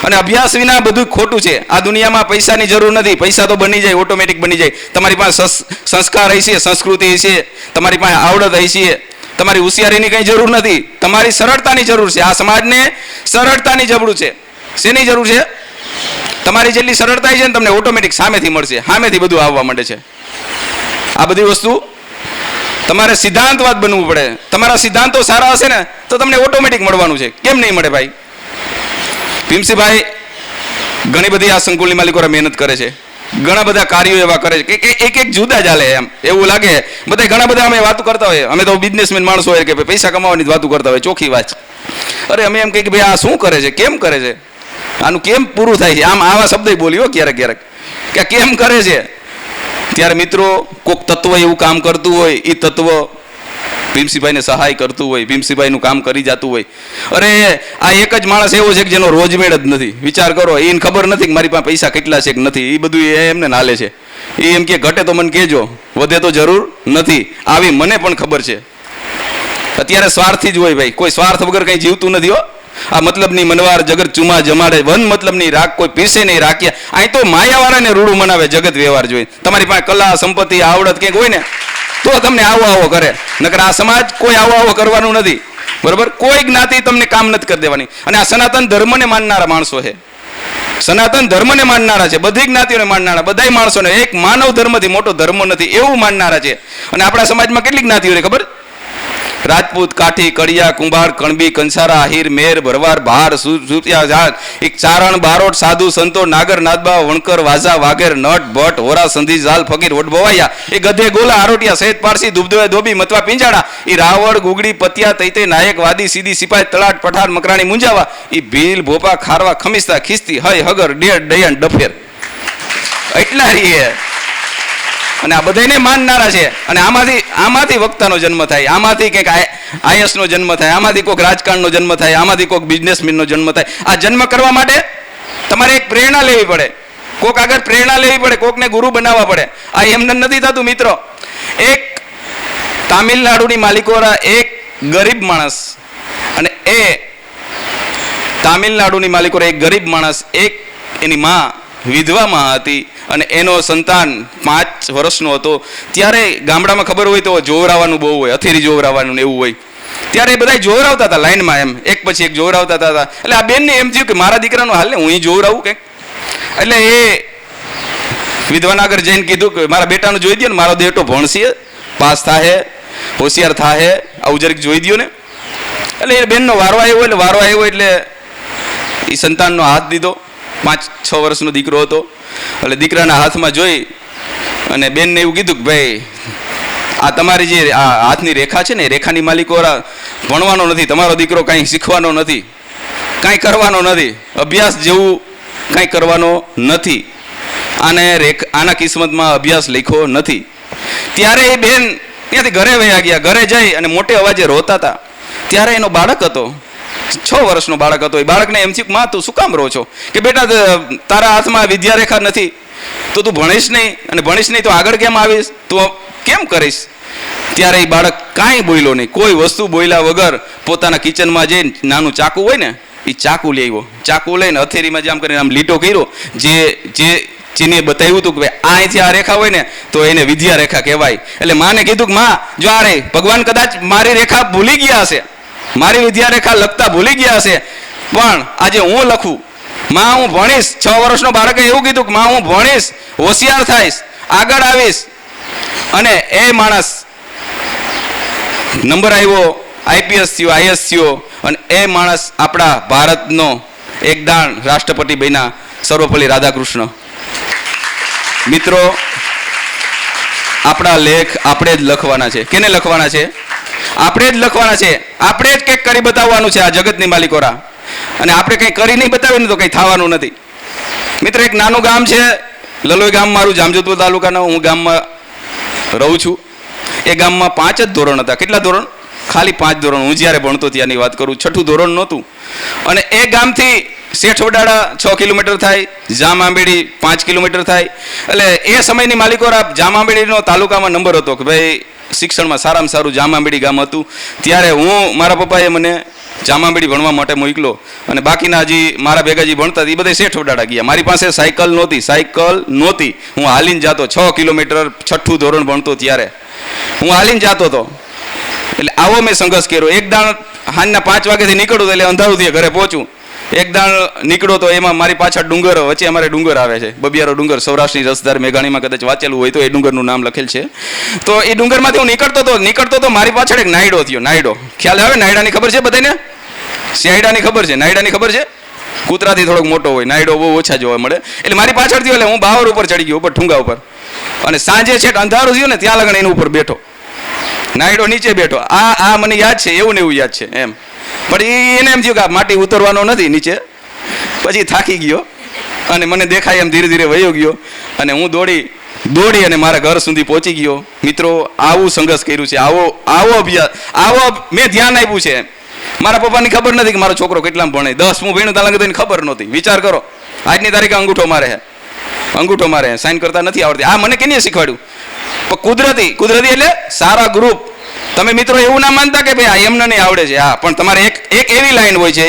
અને અભ્યાસ વિના બધું ખોટું છે. આ દુનિયામાં પૈસાની જરૂર નથી. પૈસા તો બની જાય, ઓટોમેટિક બની જાય. તમારી પાસે સંસ્કાર હશે, સંસ્કૃતિ હશે, તમારી પાસે આવડત હશે, તમારી હોશિયારીની કંઈ જરૂર નથી. તમારી સરળતાની જરૂર છે. આ સમાજને સરળતાની જરૂર છે. શેની જરૂર છે? તમારી જેટલી સરળતા છે ને તમને ઓટોમેટિક સામેથી મળશે, સામેથી બધું આવવા માંડે છે. આ બધી વસ્તુ તમારે સિદ્ધાંતવાદ બનવું પડે. તમારા સિદ્ધાંતો સારા હશે ને તો તમને ઓટોમેટિક મળવાનું છે. કેમ નહીં મળે ભાઈ? ભીમસિંહભાઈ ઘણી બધી આ સંકુલની માલિકો મહેનત કરે છે, ઘણા બધા કાર્યો એવા કરે છે કે એક જુદા ચાલે. એમ એવું લાગે બધા ઘણા બધા અમે વાતો કરતા હોય, અમે તો બિઝનેસમેન માણસો હોય કે પૈસા કમાવાની જ વાતો કરતા હોય, ચોખ્ખી વાત. અરે અમે એમ કહીએ કે ભાઈ આ શું કરે છે, કેમ કરે છે, આનું કેમ પૂરું થાય છે? આમ આવા શબ્દ બોલ્યો ક્યારેક ક્યારેક કે કેમ કરે છે. ત્યારે મિત્રો, કોઈક તત્વ એવું કામ કરતું હોય, એ તત્વ ભીમસિંહભાઈને સહાય કરતું હોય, ભીમસિંહભાઈનું કામ કરી જતું હોય. અરે આ એક જ માણસ એવો છે કે જેનો રોજમેળ જ નથી. વિચાર કરો, એને ખબર નથી કે મારી પાસે પૈસા કેટલા છે કે નથી. એ બધું એમને નાલે છે. એ એમ કે ઘટે તો મને કહેજો, વધે તો જરૂર નથી. આવી મને પણ ખબર છે. અત્યારે સ્વાર્થી જ હોય ભાઈ, કોઈ સ્વાર્થ વગર કંઈ જીવતું નથી હો. આ મતલબની મનવાર જગત ચુમા જમાડે, વન મતલબની રાખ કોઈ પીરસે નહીં રાખ્યા. અહીં તો માયાવાળાને રૂડું મનાવે જગત વ્યવહાર જોઈ. તમારી પાસે કલા, સંપત્તિ, આવડત કંઈક હોય ને તો તમને આવો કરે. નકર આ સમાજ કોઈ આવો કરવાનું નથી. બરોબર? કોઈ જ્ઞાતિ તમને કામ નથી કરી દેવાની. અને આ સનાતન ધર્મને માનનારા માણસો છે, સનાતન ધર્મને માનનારા છે, બધી જ્ઞાતિઓને માનનારા, બધા માણસોને. એક માનવ ધર્મથી મોટો ધર્મ નથી એવું માનનારા છે. અને આપણા સમાજમાં કેટલી જ્ઞાતિઓ છે ખબર? રાજપૂત, કાઠી, કડિયા, કુંભાર, કણબી, કંસારા, આહિર, મેર, ભરવાડ, ભાર, સુતિયા, એક ચારણ, બારોટ, સાધુ, સંતો, નાગર, નાદબા, વણકર, વાઝા, વાઘેર, નટ, ભટ્ટ, હોરા, સંધી, ઝાલ, ફકીર, વડભવાયા, એ ગધે, ગોલા, આરોટિયા, સહિત પારસી, દુબદવે, ધોબી, મતવા, પિંજાડા, એ રાવળ, ગુગડી, પતિયા, તૈતે, નાયક, વાદી, સીધી, સિપાઈ, તલાટ, પઠાણ, મકરાણી, મુંજાવા, એ ભીલ, ભોપા, ખારવા, ખમિસ્તા, ખિસ્તી, હય, હગર, ડેડ, ડયન, ડફેર, એટલા રહીએ. અને આ બધાને માનનારા છે. અને આમાંથી વક્તાનો જન્મ થાય, આમાંથી કંઈક આઈએસનો જન્મ થાય, આમાંથી કોઈક રાજકારણનો જન્મ થાય, આમાંથી કોઈક બિઝનેસમેનનો જન્મ થાય. આ જન્મ કરવા માટે તમારે એક પ્રેરણા લેવી પડે, કોઈક આગળ પ્રેરણા લેવી પડે, કોઈકને ગુરુ બનાવવા પડે. આ એમને નથી થતું મિત્રો. એક તામિલનાડુની માલિકોરા એક ગરીબ માણસ, અને એ તામિલનાડુની માલિકોરા એક ગરીબ માણસ, એક એની માં વિધવામાં હતી અને એનો સંતાન 5 વર્ષનો હતો. ત્યારે ગામડામાં ખબર હોય તો જોવરાવાનું બહુ હોય, અથેરી જોવરાવાનું એવું હોય. ત્યારે એ બધા જોવરાવતા હતા લાઈનમાં, એમ એક પછી એક જોવરાવતા હતા. એટલે આ બેનને એમ થયું કે મારા દીકરાનું હાલ ને હું જોવરાવું કંઈક. એટલે એ વિદ્વાન આગળ જઈને કીધું કે મારા બેટાનું જોઈ દો ને, મારો બેટો ભણશે, પાસ થાય, હોશિયાર થાય, આવું જરીક જોઈ દો ને. એટલે એ બેનનો વારો આવ્યો એટલે એ સંતાનનો હાથ દીધો. 5-6 વર્ષનો દીકરો હતો. એટલે દીકરાના હાથમાં જોઈ અને બેનને એવું કીધું કે ભાઈ આ તમારી જે આ હાથની રેખા છે ને, એ રેખાની માલિકો ભણવાનો નથી, તમારો દીકરો કાંઈ શીખવાનો નથી, કાંઈ કરવાનો નથી, અભ્યાસ જેવું કાંઈ કરવાનો નથી, આના કિસ્મતમાં અભ્યાસ લખ્યો નથી. ત્યારે એ બેન ત્યાંથી ઘરે વયા ગયા. ઘરે જઈ અને મોટે અવાજે રોતા હતા. ત્યારે એનો બાળક હતો, 6 વર્ષનો બાળક હતો. એ બાળકને એમ થયું કે માં તું શું કામ રો છો? કે બેટા તારા હાથમાં વિદ્યારેખા નથી તો તું ભણીશ નહીં, અને ભણીશ નહીં તો આગળ કેમ આવીશ, તું કેમ કરીશ? ત્યારે એ બાળક કાંઈ બોલ્યો નહીં, કોઈ વસ્તુ બોલ્યા વગર પોતાના કિચનમાં જઈને નાનું ચાકુ હોય ને એ ચાકુ લઈ આવ્યો. ચાકુ લઈને હથેળીમાં જામ કરીને આમ લીટો કર્યો. જેને બતાવ્યું હતું કે ભાઈ અહીંથી આ રેખા હોય ને તો એને વિદ્યા રેખા કહેવાય. એટલે માને કીધું કે માં જો આ રે ભગવાન કદાચ મારી રેખા ભૂલી ગયા હશે, મારી વિદ્યા રેખા લખતા ભૂલી ગયા હશે, પણ આજે હું લખું. માં હું ભણીશ. 6 વર્ષનો બાળકે એવું કીધું કે માં હું ભણીશ, હોશિયાર થઈશ, આગળ આવીશ. અને એ માણસ નંબર આવ્યો, આઈપીએસ થયો, આઈએસ થયો, અને એ માણસ આપણા ભારતનો એકદાણ રાષ્ટ્રપતિ બન્યા, સર્વપલ્લી રાધાકૃષ્ણ. મિત્રો, આપણા લેખ આપણે જ લખવાના છે. કેને લખવાના છે? આપણે જ લખવાના છે. આપણે જ કંઈક કરી બતાવવાનું છે આ જગતની માલિકોરા. અને આપણે કંઈ કરી નહીં બતાવીને તો કંઈ થવાનું નથી. મિત્ર, એક નાનું ગામ છે લલોઈ ગામ, મારું જામજોધપુર તાલુકાનું હું ગામમાં રહું છું. એ ગામમાં 5 જ ધોરણ હતા. કેટલા ધોરણ? ખાલી 5 ધોરણ. હું જ્યારે ભણતો ત્યાંની વાત કરું, 6ઠું ધોરણ નહોતું. અને એ ગામથી શેઠવડાળા 6 કિલોમીટર થાય, જામઆંબેડી 5 કિલોમીટર થાય. એટલે એ સમયની માલિકોરા જામઆંબેડીનો તાલુકામાં નંબર હતો કે ભાઈ શિક્ષણમાં સારામાં સારું જામઆંબેડી ગામ હતું. ત્યારે મારા પપ્પાએ મને જામઆંબેડી ભણવા માટે મોકલો, અને બાકીના હજી મારા ભેગા જે ભણતા એ બધા શેઠવડાળા ગયા. મારી પાસે સાયકલ નહોતી. હું હાલીને જતો 6 કિલોમીટર, 6ઠું ધોરણ ભણતો ત્યારે હું હાલીને જતો હતો. એટલે આવો મેં સંઘર્ષ કર્યો. એક દાણ સાંજના 5 વાગ્યાથી નીકળું એટલે અંધારું થયે ઘરે પહોંચું. એક દાણ નીકળો તો એમાં મારી પાછળ ડુંગર, વચ્ચે અમારે ડુંગર આવે છે, બબિયારો ડુંગર, સૌરાષ્ટ્રની રસધાર મેઘાણીમાં કદાચ વાંચેલું હોય તો એ ડુંગરનું નામ લખેલ છે. તો એ ડુંગરમાંથી હું નીકળતો તો મારી પાછળ એક નાયડો થયો. નાયડો ખ્યાલ આવે? નાયડાની ખબર છે બધાને? શિયાળાની ખબર છે? નાયડાની ખબર છે? કૂતરાથી થોડોક મોટો હોય, નાયડો બહુ ઓછા જોવા મળે. એટલે મારી પાછળ થયો એટલે હું બાવર ઉપર ચડી ગયો, ઉપર ઠુંગા ઉપર. અને સાંજે છેક અંધારું થયું ને ત્યાં લગન એની ઉપર બેઠો, નાયડો નીચે બેઠો. આ મને યાદ છે, એવું ને એવું યાદ છે એમ. પણ એને એમ થયું કે આ માટી ઉતરવાનો નથી નીચે. પછી થાકી ગયો અને મને દેખાય એમ ધીરે ધીરે વયો ગયો, અને હું દોડી અને મારા ઘર સુધી પહોંચી ગયો. મિત્રો, આવું સંઘર્ષ કર્યું છે, આવો અભ્યાસ, મેં ધ્યાન આપ્યું છે. મારા પપ્પાની ખબર નથી કે મારો છોકરો કેટલામાં ભણે. 10મું ભણ્યું ત્યાં લગી ખબર નહોતી. વિચાર કરો, આજની તારીખે અંગૂઠો મારે સાઇન કરતા નથી આવડતી. આ મને કેને શીખવાડ્યું? કુદરતી એટલે સારા ગ્રુપ. તમે મિત્રો એવું ના માનતા કે ભાઈ એમને નહીં આવડે છે. હા, પણ તમારે એક એવી લાઈન હોય છે,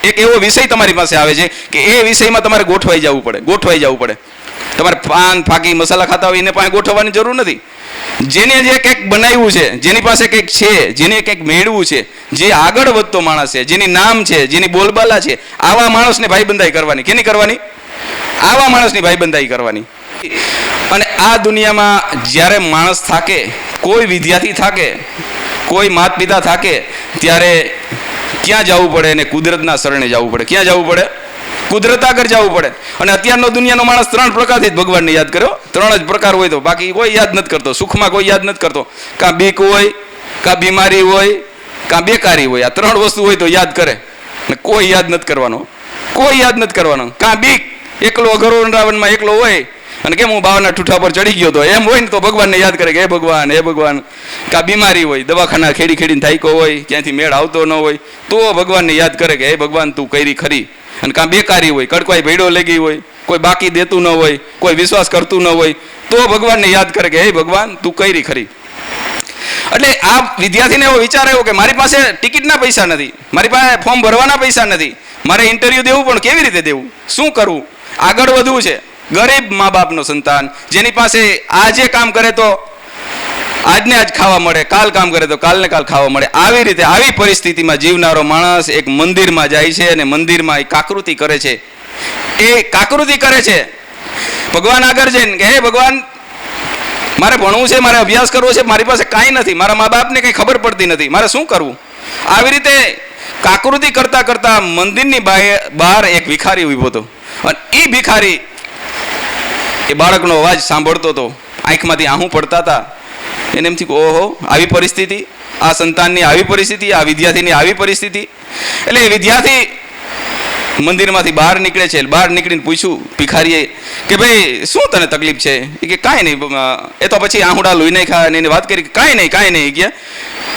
એક એવો વિષય તમારી પાસે આવે છે કે એ વિષયમાં તમારે ગોઠવાઈ જવું પડે. તમારે પાન ફાકી મસાલા ખાતા હોય એને પાસે ગોઠવવાની જરૂર નથી. જેને જે કંઈક બનાવ્યું છે, જેની પાસે કંઈક છે, જેને કંઈક મેળવું છે, જે આગળ વધતો માણસ છે, જેની નામ છે, જેની બોલબાલા છે, આવા માણસને ભાઈબંધાઈ કરવાની. કેની કરવાની? આવા માણસની ભાઈબંધાઈ કરવાની. અને આ દુનિયામાં જ્યારે માણસ થાકે, કોઈ વિદ્યાર્થી થાકે, કોઈ માતા પિતા થાકે, ત્યારે ક્યાં જવું પડે? અને કુદરતના શરણે જવું પડે. ક્યાં જવું પડે? કુદરત આગળ જવું પડે. અને અત્યારનો દુનિયાનો માણસ 3 પ્રકારથી જ ભગવાનને યાદ કર્યો. 3 જ પ્રકાર હોય તો બાકી કોઈ યાદ નથી કરતો. સુખમાં કોઈ યાદ નથી કરતો. કાં બીક હોય, કાં બીમારી હોય, કાં બેકારી હોય. આ 3 વસ્તુ હોય તો યાદ કરે. ને કોઈ યાદ નથી કરવાનો. કાં બીક, એકલો અઘરોરાવનમાં એકલો હોય અને કેમ હું બાવાના ઠૂઠા પર ચડી ગયો તો એમ હોય ને તો ભગવાનને યાદ કરે કે હે ભગવાન. કાં બીમારી હોય, દવાખાના ખેડીને થાક્યો હોય, ક્યાંથી મેળ આવતો ન હોય તો ભગવાનને યાદ કરે કે હે ભગવાન તું કરી ખરી. અને કાં બેકારી હોય, કડકવાઈ ભેડો લાગી હોય, કોઈ બાકી દેતું ન હોય, કોઈ વિશ્વાસ કરતું ન હોય તો ભગવાનને યાદ કરે કે હે ભગવાન તું કરી ખરી. એટલે આ વિદ્યાર્થીને એવો વિચાર આવ્યો કે મારી પાસે ટિકિટના પૈસા નથી, મારી પાસે ફોર્મ ભરવાના પૈસા નથી, મારે ઇન્ટરવ્યૂ દેવું પણ કેવી રીતે દેવું, શું કરવું, આગળ વધવું છે. ગરીબ મા બાપનો સંતાન જેની પાસે આજે કામ કરે તો આજને આજ ખાવા મળે, કાલ કામ કરે તો કાલને કાલ ખાવા મળે. આવી રીતે આવી પરિસ્થિતિમાં જીવનારો માણસ એક મંદિરમાં જાય છે અને મંદિરમાં એ કાકૃતિ કરે છે. એ કાકૃતિ કરે છે ભગવાન આગળ જઈને કે હે ભગવાન, મારે ભણવું છે, મારે અભ્યાસ કરવો છે, મારી પાસે કાંઈ નથી, મારા મા બાપને કંઈ ખબર પડતી નથી, મારે શું કરવું? આવી રીતે કાકૃતિ કરતા કરતા મંદિરની બહાર એક ભિખારી ઊભો હતો અને એ ભિખારી એ બાળકનો અવાજ સાંભળતો હતો, આંખમાંથી આંસુ પડતા હતા. એને એમ થયું ઓહો, આવી પરિસ્થિતિ, આ સંતાનની આવી પરિસ્થિતિ, આ વિદ્યાર્થીની આવી પરિસ્થિતિ. એટલે એ વિદ્યાર્થી મંદિરમાંથી બહાર નીકળે છે. બહાર નીકળીને પૂછ્યું ભિખારીએ કે ભાઈ શું તને તકલીફ છે? એ કે કાંઈ નહીં. એ તો પછી આહુડા લોહી નાખ્યા અને એને વાત કરી કે કાંઈ નહીં કે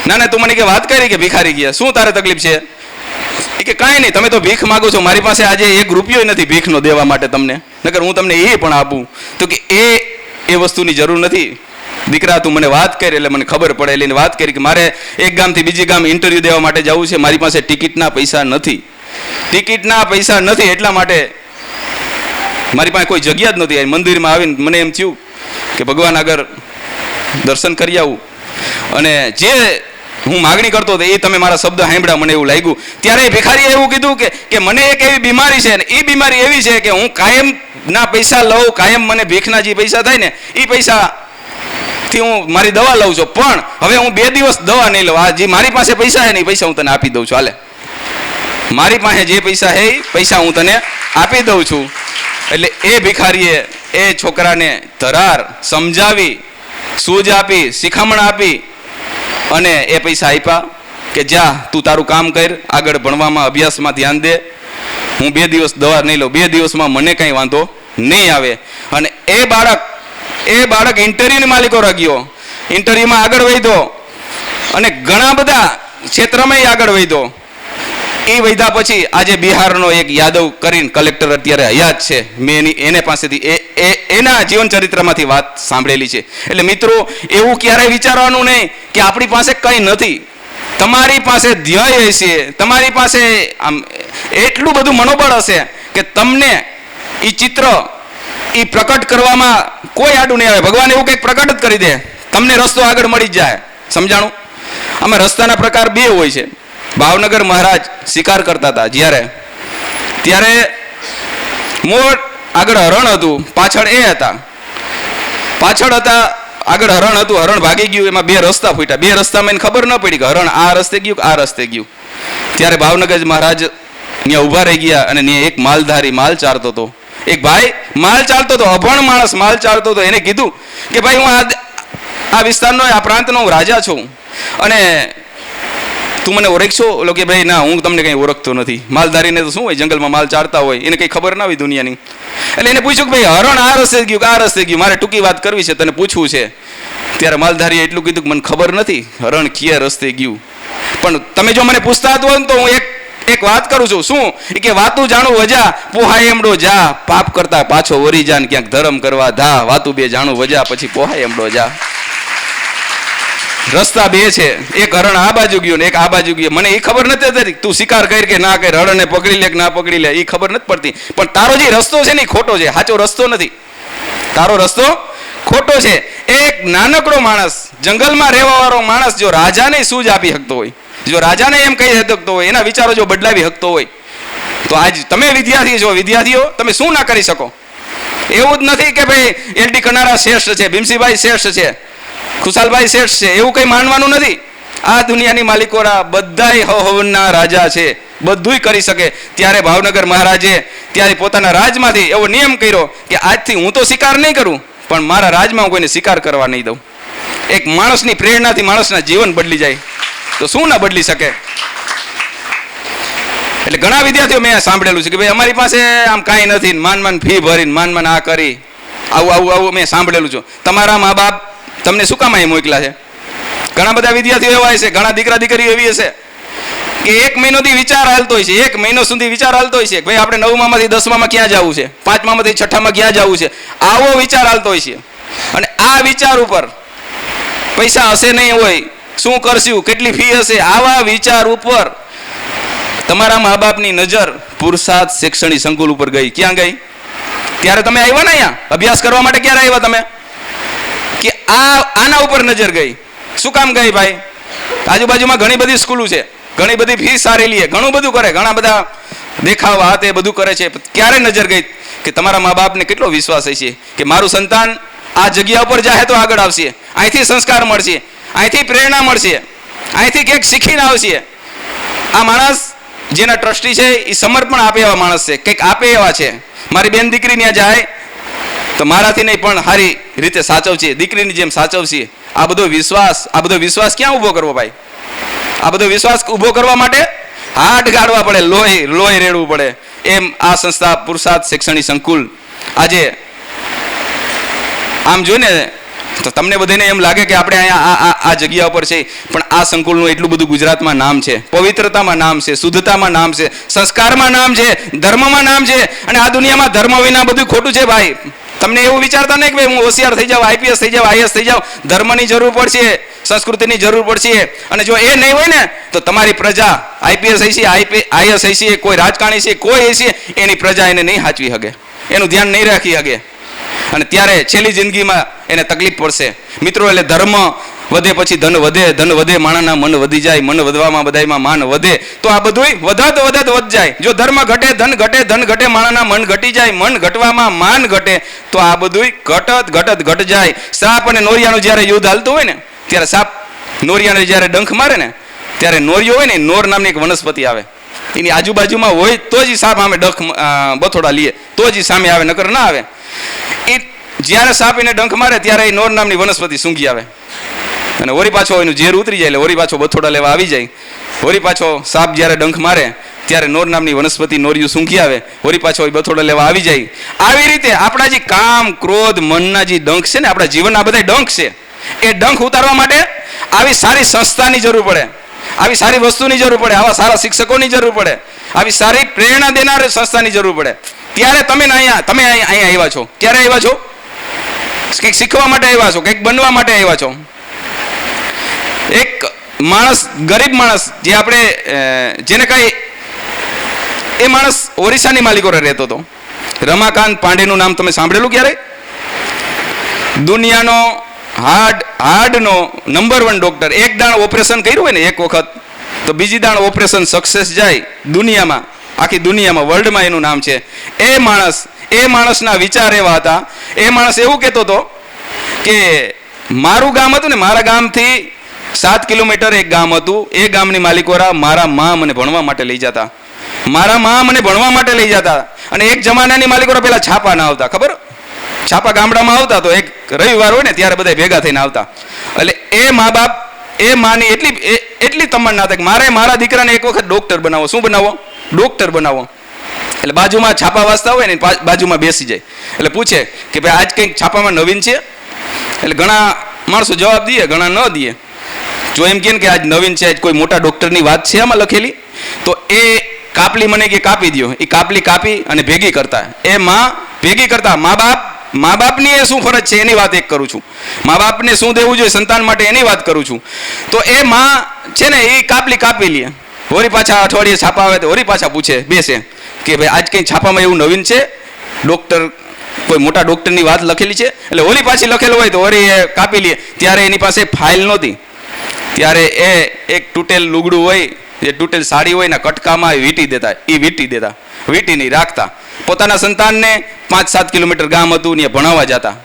ના તું મને કે વાત કરી કે ભિખારી ગયા શું તારે તકલીફ છે? એ કે કાંઈ નહીં, તમે તો ભીખ માગો છો, મારી પાસે આજે 1 રૂપિયો નથી ભીખનો દેવા માટે તમને, નકર હું તમને એ પણ આપું. તો કે એ વસ્તુની જરૂર નથી દીકરા, તું મને વાત કરી એટલે મને ખબર પડે. એટલે એને વાત કરી કે મારે એક ગામથી બીજે ગામ ઇન્ટરવ્યૂ દેવા માટે જવું છે, મારી પાસે ટિકિટના પૈસા નથી. ટિકિટના પૈસા નથી એટલા માટે મારી પાસે કોઈ જગ્યા જ નહોતી. મંદિરમાં આવીને મને એમ થયું કે ભગવાન આગળ દર્શન કરી આવું અને જે હું માગણી કરતો હતો એ તમે મારા શબ્દ સાંભળ્યા, મને એવું લાગ્યું. ત્યારે ભિખારીએ એવું કીધું કે મને એક એવી બીમારી છે અને એ બીમારી એવી છે કે હું કાયમના પૈસા લઉં, કાયમ મને ભીખના જે પૈસા થાય ને એ પૈસાથી હું મારી દવા લઉં છું, પણ હવે હું 2 દિવસ દવા નહીં લઉં. આ જે મારી પાસે પૈસા છે ને એ પૈસા હું તને આપી દઉં છું. હાલે, મારી પાસે જે પૈસા છે એ પૈસા હું તને આપી દઉં છું. એટલે એ ભિખારીએ એ છોકરાને ધરાર સમજાવી, સૂઝ આપી, શિખામણ આપી અને એ પૈસા આપ્યા કે જા તું તારું કામ કર, આગળ ભણવામાં અભ્યાસમાં ધ્યાન દે, હું 2 દિવસ દવા નહીં લઉં, 2 દિવસમાં મને કંઈ વાંધો નહીં આવે. અને એ બાળક ઇન્ટરવ્યુની માલિકો રાખ્યો, ઇન્ટરવ્યુમાં આગળ વધ્યો અને ઘણા બધા ક્ષેત્રમાં આગળ વધ્યો. એ વધ્યા પછી આજે બિહારનો એક યાદવ કરીને કલેક્ટર અત્યારે હયાત છે. મેં એને પાસેથી એના જીવન ચરિત્રમાંથી વાત સાંભળેલી છે. એટલે મિત્રો, એવું ક્યારેય વિચારવાનું નહીં કે આપણી પાસે કંઈ નથી. તમારી પાસે ધ્યેય હશે, તમારી પાસે આમ એટલું બધું મનોબળ હશે કે તમને એ ચિત્ર એ પ્રકટ કરવામાં કોઈ આડું નહીં આવે. ભગવાન એવું કંઈક પ્રકટ જ કરી દે, તમને રસ્તો આગળ મળી જ જાય. સમજાણું? આમાં રસ્તાના પ્રકાર 2 હોય છે. ભાવનગર મહારાજ શિકાર કરતા હતા ત્યારે મોટ આગળ હરણ હતું, પાછળ એ હતા. આગળ હરણ હતું, હરણ ભાગી ગયું, એમાં 2 રસ્તા ફૂટ્યા. 2 રસ્તામાં એને ખબર ન પડી કે હરણ આ રસ્તે ગયું કે આ રસ્તે ગયું. ત્યારે ભાવનગર મહારાજ ત્યાં ઊભા રહી ગયા અને ત્યાં એક માલધારી માલ ચારતો હતો. એક ભાઈ માલ ચાલતો હતો, અભણ માણસ માલ ચાલતો હતો. એને કીધું કે ભાઈ હું આ વિસ્તારનો, આ પ્રાંતનો હું રાજા છું અને તું મને ઓળખશો? ઓલો કે ભાઈ ના, હું તમને કંઈ ઓળખતો નથી. માલધારીને તો શું હોય, જંગલમાં માલ ચારતા હોય, એને કંઈ ખબર ના હોય દુનિયાની. એટલે એને પૂછ્યું કે ભાઈ હરણ આ રસ્તે ગયું કે આ રસ્તે ગયું, મારે ટૂંકી વાત કરવી છે, તને પૂછવું છે. ત્યારે માલધારીએ એટલું કીધું કે મને ખબર નથી હરણ કયા રસ્તે ગયું, પણ તમે જો મને પૂછતા હતો ને તો હું એક વાત કરું છું. શું? કે વાતું જાણું વજા, પોહાય એમડો જા, પાપ કરતા પાછો વરી જા ને ક્યાંક ધર્મ કરવા ધા, વાતું 2 જાણું વજા, પછી પોહાય એમડો જા. રસ્તા 2 છે, એક હરણ આ બાજુ ગયું ને એક આ બાજુ ગયું. મને એ ખબર નથી તું શિકાર કર કે ના કર, હરણને પકડી લે કે ના પકડી લે, એ ખબર નથી પડતી. પણ તારો જે રસ્તો છે ને એ ખોટો છે, સાચો રસ્તો નથી. તારો રસ્તો ખોટો છે. એક નાનકડો માણસ, જંગલમાં રહેવાવાળો માણસ જો રાજાને સૂઝ આપી શકતો હોય, જો રાજાને એમ કહી શકતો હોય, એના વિચારો જો બદલાવી શકતો હોય, તો આજ તમે વિદ્યાર્થી છો, વિદ્યાર્થીઓ તમે શું ના કરી શકો? એવું જ નથી કે ભાઈ LD કનારા શ્રેષ્ઠ છે, ભીમસિંહભાઈ શ્રેષ્ઠ છે, ખુશાલભાઈ શેઠ છે, એવું કંઈ માનવાનું નથી. આ દુનિયાની માલિકોરા બધાય હવના રાજા છે, બધુંય કરી શકે. ત્યારે ભાવનગર મહારાજે ત્યારે પોતાના રાજમાંથી એવો નિયમ કર્યો કે આજથી હું તો શિકાર નહીં કરું, પણ મારા રાજમાં હું કોઈને શિકાર કરવા નહીં દઉં. એક માણસની પ્રેરણાથી માણસના જીવન બદલી જાય તો શું ના બદલી શકે? એટલે ઘણા વિદ્યાર્થીઓ મેં સાંભળેલું છે કે ભાઈ અમારી પાસે આમ કાંઈ નથી, માન ફી ભરીને માન આ કરી, આવું મેં સાંભળેલું છું. તમારા મા બાપ તમને શું કામ અહીં મોકલા છે? ઘણા બધા વિદ્યાર્થીઓ એવા હશે, ઘણા દીકરા દીકરીઓ એવી હશે કે 1 મહિનોથી વિચાર હાલતો હોય છે, 1 મહિનો સુધી વિચાર હાલતો હોય છે ભાઈ આપણે 9મામાંથી 10મામાં ક્યાં જવું છે, 5મામાંથી 6મામાં ક્યાં જવું છે, આવો વિચાર હાલતો હોય છે. અને આ વિચાર ઉપર પૈસા હશે નહીં હોય, શું કરશું, કેટલી ફી હશે, આવા વિચાર ઉપર તમારા મા બાપની નજર પુરુષાર્થ શૈક્ષણિક સંકુલ ઉપર ગઈ. ક્યાં ગઈ? ત્યારે તમે આવ્યા ને અહીંયા અભ્યાસ કરવા માટે? ક્યારે આવ્યા તમે? કે આના ઉપર નજર ગઈ. શું કામ ગઈ ભાઈ? આજુબાજુમાં ઘણી બધી સ્કૂલો છે, ઘણી બધી ફીસ સારી લે, ઘણું બધું કરે, ઘણા બધા દેખાવા હાથે બધું કરે છે. ક્યારે નજર ગઈ કે તમારા મા બાપને કેટલો વિશ્વાસ હશે કે મારું સંતાન આ જગ્યા ઉપર જાય તો આગળ આવશે, અહીંથી સંસ્કાર મળશે, અહીંથી પ્રેરણા મળશે, અહીંથી કંઈક શીખીને આવશે. આ માણસ જેના ટ્રસ્ટી છે એ સમર્પણ આપે એવા માણસ છે, કંઈક આપે એવા છે. મારી બેન દીકરી ત્યાં જાય તો મારાથી નહીં પણ સારી રીતે સાચવશે, દીકરીની જેમ સાચવશે. આ બધો વિશ્વાસ ક્યાં ઊભો કરવો ભાઈ? આ બધો વિશ્વાસ ઊભો કરવા માટે હાથ ગાળવા પડે, લોહી રેડવું પડે. એમ આ સંસ્થા પુરુષાર્થ શૈક્ષણિક સંકુલ આજે આમ જોઈને તો તમને બધાને એમ લાગે કે આપણે અહીંયા આ જગ્યા ઉપર છે, પણ આ સંકુલનું એટલું બધું ગુજરાતમાં નામ છે, પવિત્રતામાં નામ છે, શુદ્ધતામાં નામ છે, સંસ્કારમાં નામ છે, ધર્મમાં નામ છે. અને આ દુનિયામાં ધર્મ વિના બધું ખોટું છે ભાઈ. તમને એવું વિચારતા નહીં કે હું હોશિયાર થઈ જાઉં, આઈપીએસ થઈ જાઉં, આઈએસ થઈ જાઉં. ધર્મની જરૂર પડશે, સંસ્કૃતિની જરૂર પડશે. અને જો એ નહીં હોય ને તો તમારી પ્રજા આઈપીએસ હશે, આઈએસ હશે, કોઈ રાજકારણી છે, કોઈ હશે, એની પ્રજા એને નહીં સાચવી શકે, એનું ધ્યાન નહીં રાખી શકે. અને ત્યારે છેલ્લી જિંદગીમાં એને તકલીફ પડશે. મિત્રો, એટલે ધર્મ વધે પછી ધન વધે, ધન વધે માણસના મન વધી જાય, મન વધવામાં બધાયમાં માન વધે. તો આ બધુંય વધત વધ જાય. જો ધર્મ ઘટે, ધન ઘટે, ધન ઘટે, માણસના મન ઘટી જાય, મન ઘટવામાં માન ઘટે, તો આ બધુંય ઘટ જાય. સાપ અને નોરિયાનું જ્યારે યુદ્ધ હાલતું હોય ને ત્યારે સાપ નોરિયાને જ્યારે ડંખ મારે ને ત્યારે નોરિયો હોય ને, નોર નામની એક વનસ્પતિ આવે, એની આજુબાજુમાં હોય તો જ સાપ સામે ડંખ બથોડા લે, તો જ સામે આવે, નકર ના આવે. એ જ્યારે સાપ એને ડંખ મારે ત્યારે એ નોર નામની વનસ્પતિ સૂંઘી આવે અને વળી પાછો એનું ઝેર ઉતરી જાય, એટલે વળી પાછો બથોડા લેવા આવી જાય. વળી પાછો સાપ જ્યારે ડંખ મારે ત્યારે નોર નામની વનસ્પતિ નોરિયું સૂંઘી આવે, વળી પાછો એ બથોડા લેવા આવી જાય. આવી રીતે આપણા જે કામ, ક્રોધ, મનના જે ડંખ છે ને, આપણા જીવનના બધા ડંખ છે, એ ડંખ ઉતારવા માટે આવી સારી સંસ્થાની જરૂર પડે, આવી સારી વસ્તુની જરૂર પડે, આવા સારા શિક્ષકોની જરૂર પડે, આવી સારી પ્રેરણા દેનાર સંસ્થાની જરૂર પડે. ત્યારે તમે અહીંયા આવ્યા છો. ક્યારે આવ્યા છો? કંઈક શીખવા માટે આવ્યા છો, કંઈક બનવા માટે આવ્યા છો. એક માણસ, ગરીબ માણસ, જે આપણે જેને કઈ, એ માણસ ઓરિસ્સાની માલિકોરે રહેતો હતો. રમાકાંત પાંડેનું નામ તમે સાંભળેલું ક્યારે? દુનિયાનો હાર્ટનો નંબર 1 ડોક્ટર. એક દાણ ઓપરેશન કર્યું હોય ને એક વખત, તો બીજી દાણ ઓપરેશન સક્સેસ જાય દુનિયામાં, આખી દુનિયામાં, વર્લ્ડમાં એનું નામ છે. એ માણસના વિચાર એવા હતા. એ માણસ એવું કહેતો હતો કે મારું ગામ હતું ને, મારા ગામથી 7 કિલોમીટર એક ગામ હતું. એ ગામની માલિકોરા મારા મા મને ભણવા માટે લઈ જતા, મારા મા મને ભણવા માટે લઈ જતા. અને એક જમાનાની માલિકોરા પેલા છાપા ના આવતા, ખબર? છાપા ગામડામાં આવતા તો એક રવિવાર હોય ને ત્યારે બધા ભેગા થઈને આવતા. એટલે એ મા બાપ, એ માની એટલી તમન્ના હતા કે મારે મારા દીકરાને એક વખત ડોક્ટર બનાવો. શું બનાવો? ડોક્ટર બનાવો. એટલે બાજુમાં છાપા વાંચતા હોય ને, બાજુમાં બેસી જાય. એટલે પૂછે કે ભાઈ આજ કંઈક છાપામાં નવીન છે? એટલે ઘણા માણસો જવાબ દે, ઘણા ન દે. જો એમ કે આજ નવીન છે, આજ કોઈ મોટા ડોક્ટરની વાત છે આમાં લખેલી, તો એ કાપલી મને કે કાપી દો. એ કાપલી કાપી અને ભેગી કરતા, એ માં ભેગી કરતા. મા બાપની એ શું ફરજ છે એની વાત એક કરું છું, મા બાપને શું દેવું જોઈએ સંતાન માટે એની વાત કરું છું. તો એ માં છે ને, એ કાપલી કાપી લે, વળી પાછા અઠવાડિયે છાપા આવે તો વળી પાછા પૂછે, બેસે કે ભાઈ આજ કંઈ છાપામાં એવું નવીન છે, ડોક્ટર, કોઈ મોટા ડોક્ટરની વાત લખેલી છે? એટલે વળી પાછી લખેલું હોય તો વળી એ કાપી લે. ત્યારે એની પાસે ફાઇલ નહોતી, ત્યારે એ એક તૂટેલ લુગડું હોય, જે તૂટેલ સાડી હોય ને, કટકામાં વીંટી દેતા, વીંટી નહીં રાખતા. પોતાના સંતાનને 5-7 કિલોમીટર ગામ હતું ને ભણાવવા જતા,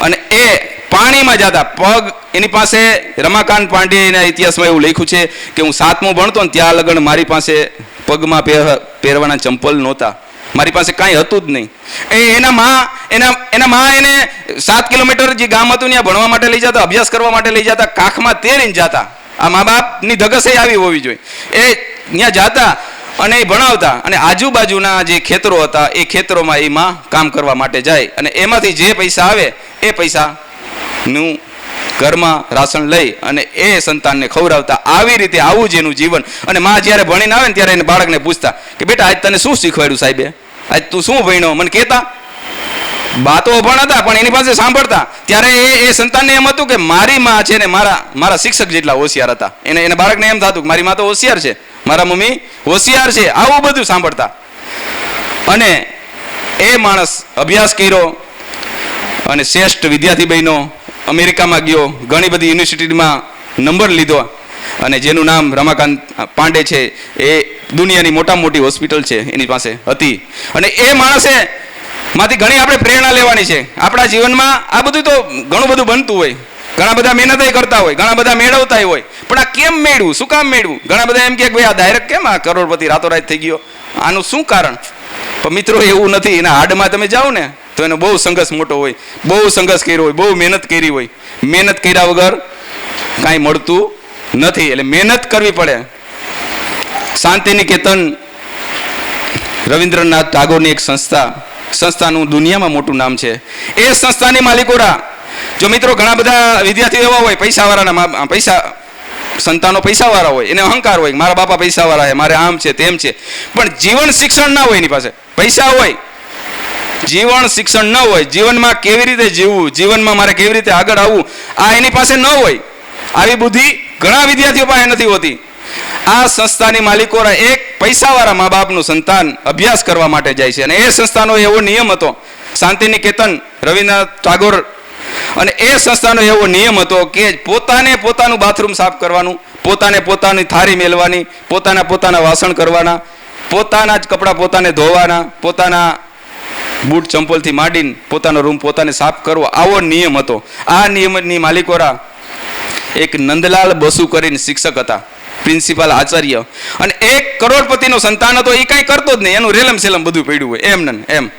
અને એ પાણીમાં જતા પગ. એની પાસે રમાકાંત પાંડેના ઇતિહાસમાં એવું લખ્યું છે કે હું 7મું ભણતો ને ત્યાં લગન મારી પાસે પગમાં પહેરવાના ચંપલ નહોતા, મારી પાસે કાંઈ હતું જ નહીં. એના માં એને 7 કિલોમીટર જે ગામ હતું ત્યાં ભણવા માટે લઈ જતા, અભ્યાસ કરવા માટે લઈ જતા, કાખમાં તેરીને જતા. આ મા બાપની ધગસે આવી હોવી જોઈએ. એ ત્યાં જતા અને એ ભણાવતા, અને આજુબાજુના જે ખેતરો હતા એ ખેતરોમાં એ માં કામ કરવા માટે જાય, અને એમાંથી જે પૈસા આવે એ પૈસાનું ઘરમાં રાશન લઈ અને એ સંતાનને ખવડાવતા. આવી રીતે આવું જ એનું જીવન. અને માં જ્યારે ભણીને આવે ને ત્યારે એને બાળકને પૂછતા કે બેટા આજ તને શું શીખવાડ્યું સાહેબે, આજ તું શું ભણ્યો, મને કહેતા. બાતો અભણ હતા પણ એની પાસે સાંભળતા. ત્યારે એ સંતાનને એમ હતું કે મારી માં છે ને મારા શિક્ષક જેટલા હોશિયાર હતા. એને બાળકને એમ થતું કે મારી માં તો હોશિયાર છે, મારા મમ્મી હોશિયાર છે, આવું બધું સાંભળતા. અને એ માણસ અભ્યાસ કર્યો અને શ્રેષ્ઠ વિદ્યાર્થી બન્યો અમેરિકામાં ગયો, ઘણી બધી યુનિવર્સિટીમાં નંબર લીધો, અને જેનું નામ રમાકાંત પાંડે છે, એ દુનિયાની મોટામાં મોટી હોસ્પિટલ છે એની પાસે હતી. અને એ માણસે માંથી ઘણી આપણે પ્રેરણા લેવાની છે. આપણા જીવનમાં આ બધું તો ઘણું બધું બનતું હોય, ઘણા બધા મહેનત કરતા હોય, ઘણા બધા મેળવતા હોય, પણ આ કેમ મેળવું, શું કામ મેળવું? ઘણા બધા એમ કે ભાઈ આ ડાયરેક્ટ કેમ આ કરોડપતિ રાતોરાત થઈ ગયો, આનું શું કારણ? પણ મિત્રો એવું નથી. એના હાડમાં તમે જાઓ ને તો એનો બહુ સંઘર્ષ મોટો હોય, બહુ સંઘર્ષ કર્યો હોય, બહુ મહેનત કરી હોય. મહેનત કર્યા વગર કાંઈ મળતું નથી, એટલે મહેનત કરવી પડે. શાંતિનિકેતન રવિન્દ્રનાથ ટાગોરની એક સંસ્થાનું દુનિયામાં મોટું નામ છે. એ સંસ્થાની માલિકોરા, જો મિત્રો ઘણા બધા વિદ્યાર્થીઓ એવા હોય, પૈસાવાળાના પૈસા સંતાનો પૈસાવાળા હોય, એને અહંકાર હોય, મારા બાપા પૈસાવાળા છે, મારે આમ છે તેમ છે, પણ જીવન શિક્ષણ ના હોય એની પાસે. પૈસા હોય, જીવન શિક્ષણ ન હોય, જીવનમાં કેવી રીતે જીવવું, જીવનમાં મારે કેવી રીતે આગળ આવવું, આ એની પાસે ન હોય. આવી બુદ્ધિ ઘણા વિદ્યાર્થીઓ પાસે નથી હોતી. આ સંસ્થાની માલિકોરા એક પૈસાવાળા મા બાપનું સંતાન અભ્યાસ કરવા માટે જાય છે, અને એ સંસ્થાનો એવો નિયમ હતો, શાંતિનિકેતન રવિન્દ્રનાથ ટાગોર, અને એ સંસ્થાનો એવો નિયમ હતો કે પોતાને પોતાનું બાથરૂમ સાફ કરવાનું, પોતાને પોતાની થાળી મેલવાની, પોતાના વાસણ કરવાના, પોતાના જ કપડાં પોતાને ધોવાના, પોતાના બૂટ ચંપલથી માંડીને પોતાનો રૂમ પોતાને સાફ કરવો, આવો નિયમ હતો. આ નિયમની માલિકોરા એક નંદલાલ બસુ કરીને શિક્ષક હતા, પ્રિન્સિપાલ આચાર્ય, અને એક કરોડપતિનો સંતાન હતો. એ કાંઈ કરતો જ નહીં, એનું રેલમ સેલમ બધું પડ્યું હોય, એમ ને એમ.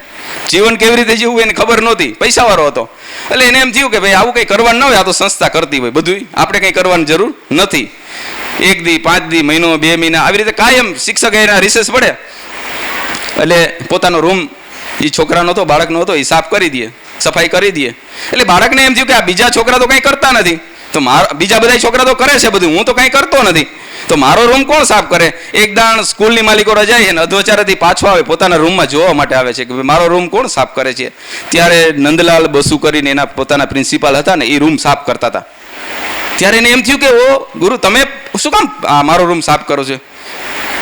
જીવન કેવી રીતે જીવવું એને ખબર નહોતી, પૈસાવાળો હતો. એટલે એને એમ થયું કે ભાઈ આવું કંઈ કરવાનું ન હોય, આ તો સંસ્થા કરતી હોય બધું, આપણે કંઈ કરવાની જરૂર નથી. 1 દી 5 દી, મહિનો 2 મહિના આવી રીતે કાયમ શિક્ષક એના રિસેસ પડે એટલે પોતાનો રૂમ એ છોકરાનો હતો, બાળકનો હતો, એ સાફ કરી દે, સફાઈ કરી દે. એટલે બાળકને એમ થયું કે આ બીજા છોકરા તો કંઈ કરતા નથી, તો બીજા બધા છોકરા તો કરે છે બધું, હું તો કંઈ કરતો નથી, તો મારો રૂમ કોણ સાફ કરે? એક દાણ સ્કૂલની માલિકોરા જાય અને અધવચારાથી પાછો આવે, પોતાના રૂમમાં જોવા માટે આવે છે કે મારો રૂમ કોણ સાફ કરે છે. ત્યારે નંદલાલ બસુ કરીને એના પોતાના પ્રિન્સિપાલ હતા ને, એ રૂમ સાફ કરતા હતા. ત્યારે એને એમ થયું કે ઓ ગુરુ, તમે શું કામ મારો રૂમ સાફ કરો છો?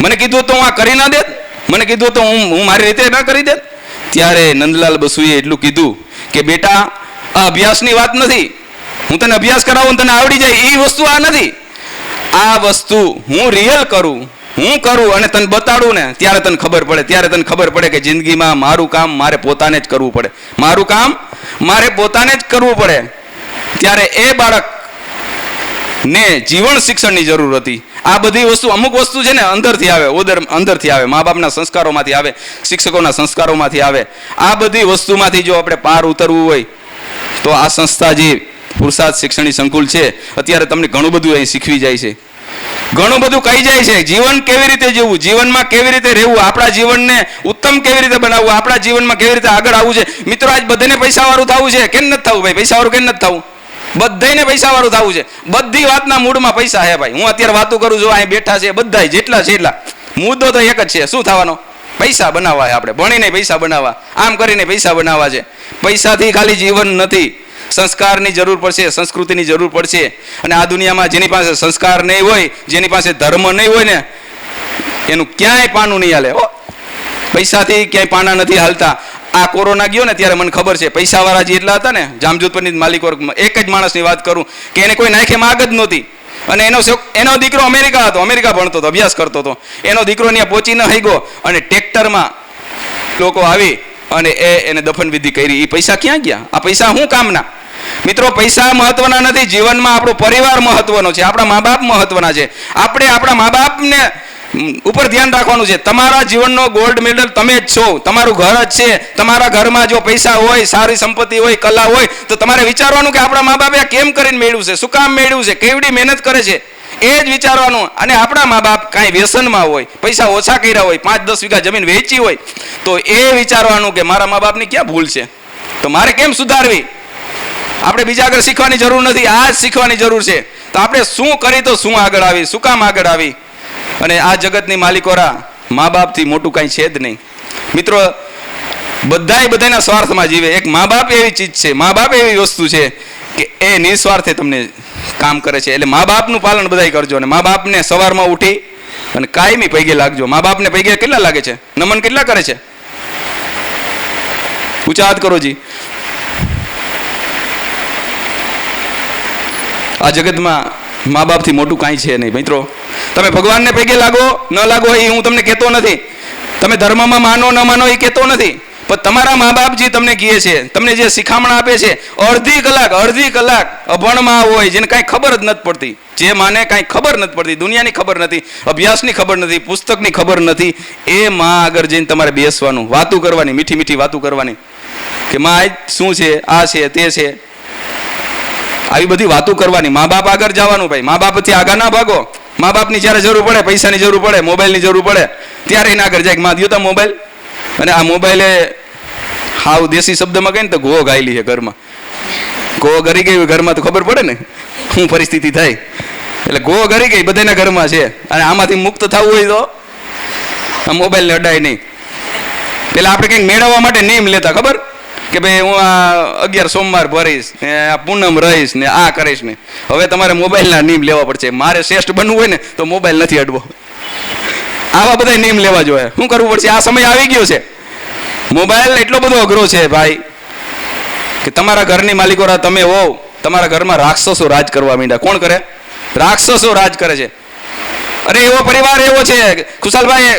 મને કીધું તો હું આ કરી ના દેત, મને કીધું તો હું મારી રીતે ના કરી દેત. ત્યારે નંદલાલ બસુએ એટલું કીધું કે બેટા, આ અભ્યાસની વાત નથી, હું તને અભ્યાસ કરાવું તને આવડી જાય એ વસ્તુ આ નથી. આ વસ્તુ હું રિયલ કરું, હું કરું અને તને બતાડું ને ત્યારે તને ખબર પડે. ત્યારે તને ખબર પડે કે જિંદગીમાં મારું કામ મારે પોતાને જ કરવું પડે, મારું કામ મારે પોતાને જ કરવું પડે. ત્યારે એ બાળકને જીવન શિક્ષણની જરૂર હતી. આ બધી વસ્તુ, અમુક વસ્તુ છે ને અંદરથી આવે, અંદરથી આવે, મા બાપના સંસ્કારોમાંથી આવે, શિક્ષકોના સંસ્કારોમાંથી આવે. આ બધી વસ્તુમાંથી જો આપણે પાર ઉતરવું હોય તો આ સંસ્થા જે પુરુષાર્થ શૈક્ષણિક સંકુલ છે, અત્યારે તમને ઘણું બધું અહીં શીખવી જાય છે, ઘણું બધું કહી જાય છે. જીવન કેવી રીતે જીવવું, જીવનમાં કેવી રીતે રહેવું, આપણા જીવનને ઉત્તમ કેવી રીતે બનાવવું, આપણા જીવનમાં કેવી રીતે આગળ આવવું છે. મિત્રો આજ બધાને પૈસાવાળું થવું છે, કેમ નથી થવું ભાઈ? પૈસાવાળું કેમ નથી થવું? બધાને પૈસાવાળું થવું છે. બધી વાતના મૂળમાં પૈસા હે ભાઈ. હું અત્યારે વાતો કરું છું, અહીં બેઠા છે બધા જેટલા છે એટલા, મુદ્દો તો એક જ છે, શું થવાનો? પૈસા બનાવવા છે. આપણે ભણીને પૈસા બનાવવા, આમ કરીને પૈસા બનાવવા છે. પૈસાથી ખાલી જીવન નથી, સંસ્કારની જરૂર પડશે, સંસ્કૃતિની જરૂર પડશે. અને આ દુનિયામાં જેની પાસે સંસ્કાર નહીં હોય, જેની પાસે ધર્મ નહીં હોય ને, એનું ક્યાંય પાનું નહીં હાલે. પૈસાથી ક્યાંય પાના નથી હાલતા. આ કોરોના ગયો ને ત્યારે મને ખબર છે, પૈસાવાળા જે એટલા હતા ને, જામજોધપુરની માલિકો, એક જ માણસની વાત કરું કે એને કોઈ નાખે માગ જ નહોતી. અને એનો દીકરો અમેરિકા હતો, અમેરિકા ભણતો હતો, અભ્યાસ કરતો હતો. એનો દીકરો ત્યાં પહોંચી ન થઈ ગયો અને ટ્રેક્ટરમાં લોકો આવી અને એને દફન વિધિ કરી. એ પૈસા ક્યાં ગયા? આ પૈસા શું કામના? મિત્રો પૈસા મહત્વના નથી, જીવનમાં આપણો પરિવાર મહત્વનો છે, આપણા મા બાપ મહત્વના છે. આપણે આપણા મા બાપને ઉપર ધ્યાન રાખવાનું છે. તમારા જીવનનો ગોલ્ડ મેડલ તમે જ છો, તમારું ઘર જ છે. તમારા ઘરમાં જો પૈસા હોય, સારી સંપત્તિ હોય, કલા હોય, તો તમારે વિચારવાનું કે આપણા મા બાપે કેમ કરીને મેળવ્યું છે, શું કામ મેળવ્યું છે, કેવડી મહેનત કરે છે, એ જ વિચારવાનું. અને આપણા મા બાપ કાંઈ વ્યસનમાં હોય, પૈસા ઓછા કર્યા હોય, 5-10 વીઘા જમીન વેચી હોય, તો એ વિચારવાનું કે મારા મા બાપની ક્યાં ભૂલ છે, તો મારે કેમ સુધારવી. આપણે બીજા આગળ શીખવાની જરૂર નથી, આ જ શીખવાની જરૂર છે. તો આપણે શું કરી તો શું આગળ આવી, શું કામ આગળ આવી. અને આ જગતની માલિકોરા મા બાપથી મોટું કાંઈ છે જ નહીં. મિત્રો બધાના સ્વાર્થમાં જીવે. એક મા બાપ એવી ચીજ છે, મા બાપ એવી વસ્તુ છે કે એ નિસ્વાર્થે તમને કામ કરે છે. એટલે મા બાપનું પાલન બધાય કરજો. અને મા બાપને સવારમાં ઉઠી અને કાયમી પૈગે લાગજો. મા બાપને પૈગે કેટલા લાગે છે? નમન કેટલા કરે છે? ઊંચા હાથ કરો જી. આ જગતમાં મા બાપથી મોટું કાંઈ છે નહીં મિત્રો. તમે ભગવાનને પગે લાગો ન લાગો એ હું તમને કહેતો નથી, તમે ધર્મમાં માનો ન માનો એ કહેતો નથી, પણ તમારા મા બાપ જે તમને કહે છે, તમને જે શિખામણ આપે છે, અડધી કલાક અભણમાં હોય, જેને કાંઈ ખબર જ નથી પડતી, જે માને કાંઈ ખબર નથી પડતી, દુનિયાની ખબર નથી, અભ્યાસની ખબર નથી, પુસ્તકની ખબર નથી, એ માં આગળ જઈને તમારે બેસવાનું, વાતું કરવાની, મીઠી મીઠી વાતું કરવાની કે માં આજ શું છે, આ છે, તે છે, આવી બધી વાતો કરવાની. મા બાપ આગળ જવાનું ભાઈ, મા બાપથી આગળ ના ભાગો. મા બાપની જ્યારે જરૂર પડે, પૈસાની જરૂર પડે, મોબાઈલની જરૂર પડે, ત્યારે એને આગળ જાય, માં દ્યો તા મોબાઈલ. અને આ મોબાઈલે હાવ દેશી શબ્દમાં કહીને તો ગો ગાયેલી છે ઘરમાં. ગો ગરી ગઈ ઘરમાં તો ખબર પડે ને શું પરિસ્થિતિ થાય. એટલે ગો ગરી ગઈ બધાના ઘરમાં છે, અને આમાંથી મુક્ત થવું હોય તો આ મોબાઈલને અડાય નહીં. પેલા આપણે કંઈક મેળવવા માટે નિયમ લેતા, ખબર કે ભાઈ હું આ 11 સોમવાર ભરીશ ને આ પૂનમ રહીશ ને આ કરીશ ને. હવે તમારે મોબાઈલના નિયમ લેવા પડશે. મારે શ્રેષ્ઠ બનવું હોય ને તો મોબાઈલ નથી અડવો. આવા બધા નિયમ લેવા જોઈએ. શું કરવું પડશે? આ સમય આવી ગયો છે. મોબાઈલ એટલો બધો અઘરો છે ભાઈ કે તમારા ઘરની માલિકો તમે હોવ, તમારા ઘરમાં રાક્ષસો રાજ કરવા માંડ્યા. કોણ કરે? રાક્ષસો રાજ કરે છે. અરે એવો પરિવાર એવો છે, ખુશાલભાઈ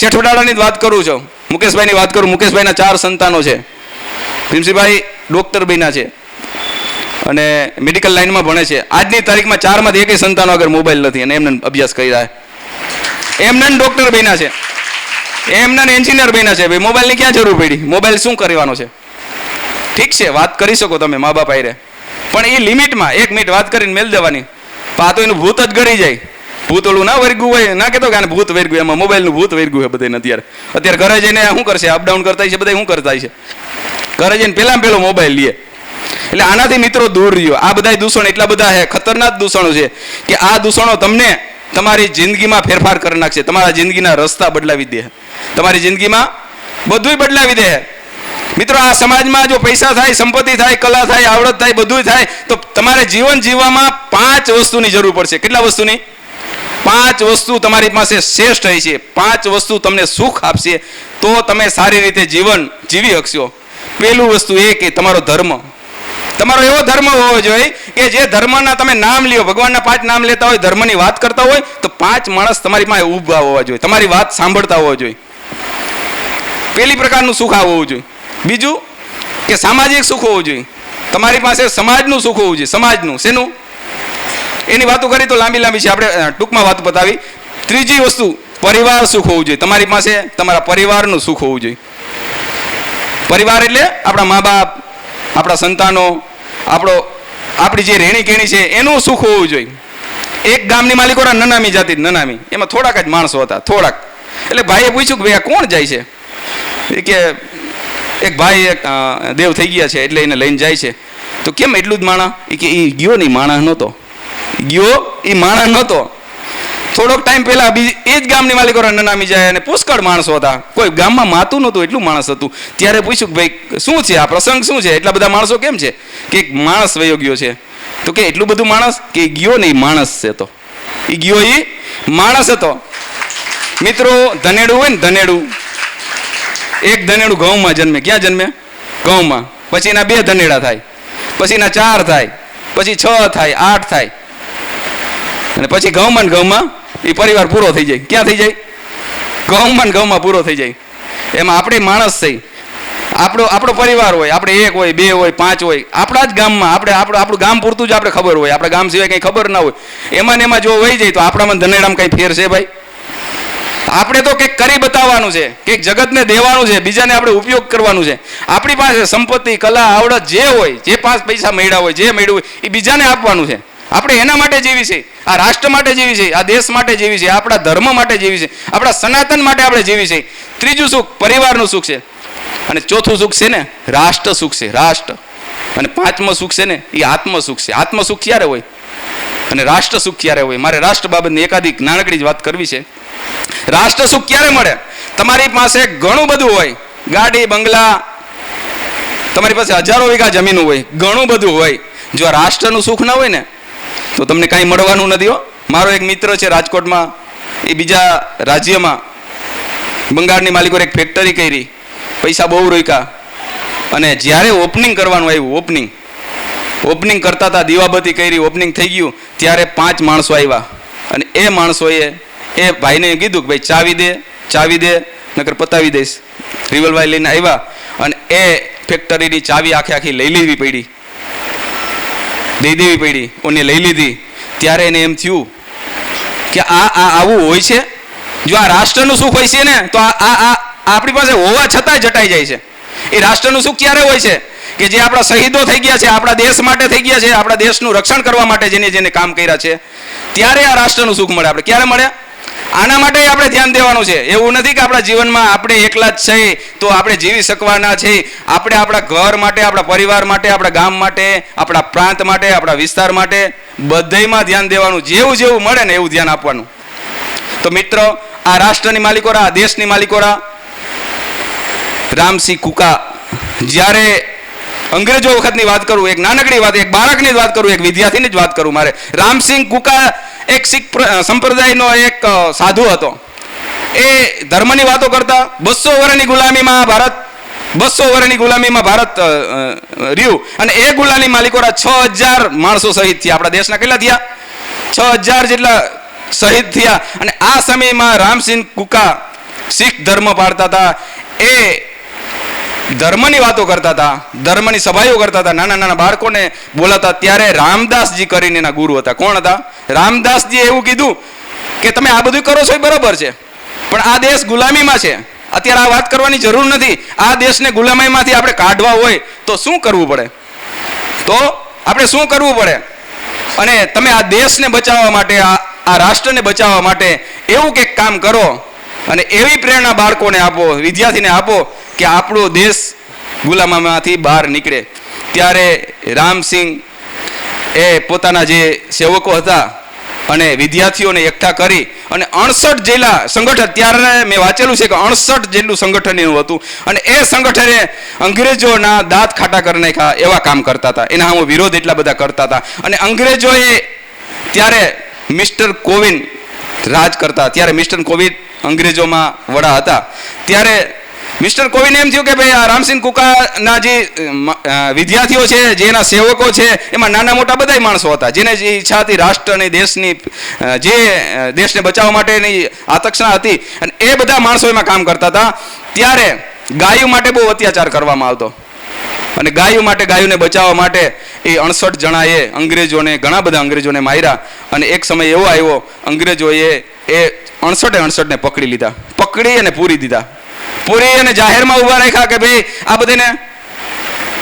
શેઠવડાળાની વાત કરું છું, મુકેશભાઈની વાત કરું. મુકેશભાઈના 4 સંતાનો છે. ભીમસિંહભાઈ ડોક્ટર બન્યા છે અને મેડિકલ લાઈનમાં ભણે છે. આજની તારીખમાં 4માંથી એકેય સંતાનો આગળ મોબાઈલ નથી અને એમને અભ્યાસ કરી રહ્યા છે. એમને ડોક્ટર બન્યા છે, એમને એન્જિનિયર બન્યા છે. ભાઈ મોબાઈલની ક્યાં જરૂર પડી? મોબાઈલ શું કરવાનો છે? ઠીક છે, વાત કરી શકો તમે મા બાપ આયરે, પણ એ લિમિટમાં. 1 મિનિટ વાત કરીને મેલ દેવાની. આ તો એનું ભૂત જ ગરી જાય. ભૂત ઓલું ના વર્ગ્યું હોય, ના કહેતો કે આને ભૂત વર્ગ્યું, એમાં મોબાઈલનું ભૂત વર્ગ્યું છે બધાને. અત્યારે ઘરે જઈને શું કરશે? અપડાઉન કરતા છે બધા. શું કરતા છે? ઘરે જઈને પહેલો મોબાઈલ લે. એટલે આનાથી મિત્રો દૂર રહ્યો. આ બધા દૂષણ એટલા બધા છે, ખતરનાક દૂષણો છે કે આ દૂષણો તમને તમારી જિંદગીમાં ફેરફાર કરી નાખશે. તમારા જિંદગીના રસ્તા બદલાવી દે, તમારી જિંદગીમાં બધુંય બદલાવી દે. મિત્રો આ સમાજમાં જો પૈસા થાય, સંપત્તિ થાય, કલા થાય, આવડત થાય, બધું થાય, તો તમારે જીવન જીવવામાં 5 વસ્તુની જરૂર પડશે. કેટલા વસ્તુની? 5 વસ્તુ તમારી પાસે શ્રેષ્ઠ હોય છે. 5 વસ્તુ તમને સુખ આપશે, તો તમે સારી રીતે જીવન જીવી શકશો. પહેલું વસ્તુ એ કે તમારો ધર્મ. તમારો એવો ધર્મ હોવો જોઈએ કે જે ધર્મના તમે નામ લ્યો, ભગવાનના 5 નામ લેતા હોય, ધર્મની વાત કરતા હોય, તો 5 માણસ તમારી પાસે ઊભા હોવા જોઈએ, તમારી વાત સાંભળતા હોવા જોઈએ. પહેલી પ્રકારનું સુખ આ હોવું જોઈએ. બીજું કે સામાજિક સુખ હોવું જોઈએ. તમારી પાસે સમાજનું સુખ હોવું જોઈએ. સમાજનું શેનું? એની વાતો કરી તો લાંબી છે, આપણે ટૂંકમાં વાત બતાવી. ત્રીજી વસ્તુ પરિવાર સુખ હોવું જોઈએ. તમારી પાસે તમારા પરિવારનું સુખ હોવું જોઈએ. પરિવાર એટલે આપણા મા બાપ, આપણા સંતાનો, આપણી જે રહેણી કેણી છે એનું સુખ હોવું જોઈએ. એક ગામની માલિકો નનામી જાતિ, નનામી, એમાં થોડાક જ માણસો હતા, થોડાક. એટલે ભાઈએ પૂછ્યું કે ભાઈ આ કોણ જાય છે? એ કે એક ભાઈ એક દેવ થઈ ગયા છે એટલે એને લઈને જાય છે. તો કેમ એટલું જ માણસ? એ કે એ ગયો નહીં, માણસ નહોતો ગયો, એ માણસ નહોતો. થોડોક ટાઈમ પહેલા એ જ ગામની માલિકો નનામી જાય અને પુષ્કળ માણસો હતા, કોઈ ગામમાં માતું નહોતું, એટલું માણસ હતું. ત્યારે પૂછ્યું કે ભાઈ શું છે આ પ્રસંગ, શું છે, એટલા બધા માણસો કેમ છે? કે એક માણસ વયો ગયો છે. તો કે એટલું બધું માણસ? કે ગયો નહીં, માણસ છે. તો એ ગયો, એ માણસ હતો. મિત્રો ધનેડું હોય ને, ધનેડું, એક ધનેડું ઘઉંમાં જન્મે. ક્યાં જન્મે? ઘઉંમાં. પછી એના 2 ધનેડા થાય, પછી એના 4 થાય, પછી 6 થાય, 8 થાય, અને પછી ઘઉંમાં એ પરિવાર પૂરો થઈ જાય. ક્યાં થઈ જાય? ઘઉંમાં પૂરો થઈ જાય. એમાં આપણે માણસ થઈ, આપણો પરિવાર હોય, આપણે 1 હોય, 2 હોય, 5 હોય, આપણા જ ગામમાં આપણું ગામ પૂરતું જ આપણે ખબર હોય, આપણા ગામ સિવાય કંઈ ખબર ના હોય. એમાં ને એમાં જો વહી જાય તો આપણામાં ધનેડામાં કંઈ ફેર છે ભાઈ? આપણે તો કંઈક કરી બતાવવાનું છે, કંઈક જગતને દેવાનું છે, બીજાને આપણે ઉપયોગ કરવાનું છે. આપણી પાસે સંપત્તિ, કલા, આવડત જે હોય, જે 5 પૈસા મળ્યા હોય, જે મળ્યું હોય, એ બીજાને આપવાનું છે. આપણે એના માટે જીવી છે, આ રાષ્ટ્ર માટે જીવી છે, આ દેશ માટે જીવી છે, આપણા ધર્મ માટે જીવી છે, આપણા સનાતન માટે આપણે જીવી છે. ત્રીજું સુખ પરિવારનું સુખ છે, અને ચોથું સુખ છે ને રાષ્ટ્ર સુખ છે, રાષ્ટ્ર. અને 5મું સુખ છે ને એ આત્મ સુખ છે. આત્મ સુખ ક્યારે હોય અને રાષ્ટ્ર સુખ ક્યારે હોય? મારે રાષ્ટ્ર બાબતની એકાદી નાનકડી જ વાત કરવી છે. રાષ્ટ્ર સુખ ક્યારે મળે? તમારી પાસે ઘણું બધું હોય, ગાડી, બંગલા, તમારી પાસે હજારો વીઘા જમીન હોય, ઘણું બધું હોય. જો આ રાષ્ટ્રનું સુખ ના હોય ને તો તમને કાંઈ મળવાનું નથી હો. મારો એક મિત્ર છે રાજકોટમાં, એ બીજા રાજ્યમાં બંગાળની માલિકો એક ફેક્ટરી કરી, પૈસા બહુ રોક્યા, અને જ્યારે ઓપનિંગ કરવાનું આવ્યું, ઓપનિંગ ઓપનિંગ કરતા હતા, દીવાબત્તી કરી, ઓપનિંગ થઈ ગયું, ત્યારે 5 માણસો આવ્યા અને એ માણસોએ એ ભાઈને કીધું કે ભાઈ ચાવી દે નકર પતાવી દઈશ. રિવોલ્વર લઈને આવ્યા અને એ ફેક્ટરીની ચાવી આખી લઈ લેવી પડી, દઈ દેવી પડી. ઓને લઈ લીધી. ત્યારે એને એમ થયું કે આ આવું હોય છે. જો આ રાષ્ટ્રનું સુખ હોય છે ને તો આ આપણી પાસે હોવા છતાંય જટાઈ જાય છે. એ રાષ્ટ્રનું સુખ ક્યારે હોય છે કે જે આપણા શહીદો થઈ ગયા છે, આપણા દેશ માટે થઈ ગયા છે, આપણા દેશનું રક્ષણ કરવા માટે જેને કામ કર્યા છે, ત્યારે આ રાષ્ટ્રનું સુખ મળે. આપણે ક્યારે મળે? આના માટે આપણે ધ્યાન દેવાનું છે. એવું નથી કે આપણા જીવનમાં આપણે એકલા જ છે તો આપણે જીવી શકવાના છે. આપણે આપણા ઘર માટે, આપણા પરિવાર માટે, આપણા ગામ માટે, આપણા પ્રાંત માટે, આપણા વિસ્તાર માટે બધાયમાં ધ્યાન દેવાનું. જેવું મળે ને એવું ધ્યાન આપવાનું. તો મિત્રો, આ રાષ્ટ્રની માલિકોરા, આ દેશની માલિકોરા રામસિંહ કુકા, જ્યારે અંગ્રેજો વખતની વાત કરું, એક નાનકડી વાત, એક બાળકની જ વાત કરું, એક વિદ્યાર્થીની જ વાત કરું મારે. રામસિંહ કુકા એક શીખ સંપ્રદાયનો એક સાધુ હતો. એ ધર્મની વાતો કરતા. 200 વર્ષની ગુલામીમાં ભારત રહ્યું અને એ ગુલામી માલિકોરા 6000 માણસો શહીદ થયા. આપણા દેશના કેટલા થયા? 6000 જેટલા શહીદ થયા. અને આ સમયમાં રામસિંહ કુકા શીખ ધર્મ પાળતા હતા. એ ધર્મની વાતો કરતા હતા, ધર્મની સભાઓ કરતા હતા, નાના નાના બાળકોને બોલાતા. ત્યારે રામદાસજી કરીને એના ગુરુ હતા. કોણ હતા? રામદાસજી એવું કીધું કે તમે આ બધું કરો છો એ બરાબર છે, પણ આ દેશ ગુલામીમાં છે. અત્યારે આ વાત કરવાની જરૂર નથી. આ દેશને ગુલામીમાંથી આપણે કાઢવા હોય તો શું કરવું પડે? અને તમે આ દેશને બચાવવા માટે, આ રાષ્ટ્રને બચાવવા માટે એવું કંઈક કામ કરો અને એવી પ્રેરણા બાળકોને આપો, વિદ્યાર્થીને આપો કે આપણો દેશ ગુલામીમાંથી બહાર નીકળે. ત્યારે રામસિંહ એ પોતાના જે સેવકો હતા અને વિદ્યાર્થીઓને એકઠા કરી અને 68 જેટલા સંગઠન, ત્યારે મેં વાંચેલું છે કે 68 જેટલું સંગઠન એનું હતું. અને એ સંગઠને અંગ્રેજોના દાંત ખાટા કરી નાખ્યા એવા કામ કરતા હતા. એના સામે વિરોધ એટલા બધા કરતા હતા. અને અંગ્રેજોએ ત્યારે મિસ્ટર કોવિન રાજ કરતા. ત્યારે મિસ્ટર કોવિન અંગ્રેજોમાં વડા હતા. ત્યારે મિસ્ટર કોવિને એમ થયું કે ભાઈ આ રામસિંહ કુકાના જે વિદ્યાર્થીઓ છે, જે એના સેવકો છે, એમાં નાના મોટા બધા માણસો હતા જેને જે ઈચ્છા હતી રાષ્ટ્ર અને દેશની, જે દેશને બચાવવા માટેની આતક્ષણા હતી, અને એ બધા માણસો એમાં કામ કરતા હતા. ત્યારે ગાયો માટે બહુ અત્યાચાર કરવામાં આવતો અને ગાયોને બચાવવા માટે એ 68 જણાએ ઘણા બધા અંગ્રેજોને માર્યા. અને એક સમય એવો આવ્યો, અંગ્રેજોએ એ 68 ને પકડી લીધા, પકડી અને પૂરી દીધા. પૂરી અને જાહેરમાં ઉભા રાખ્યા કે ભાઈ આ બધાને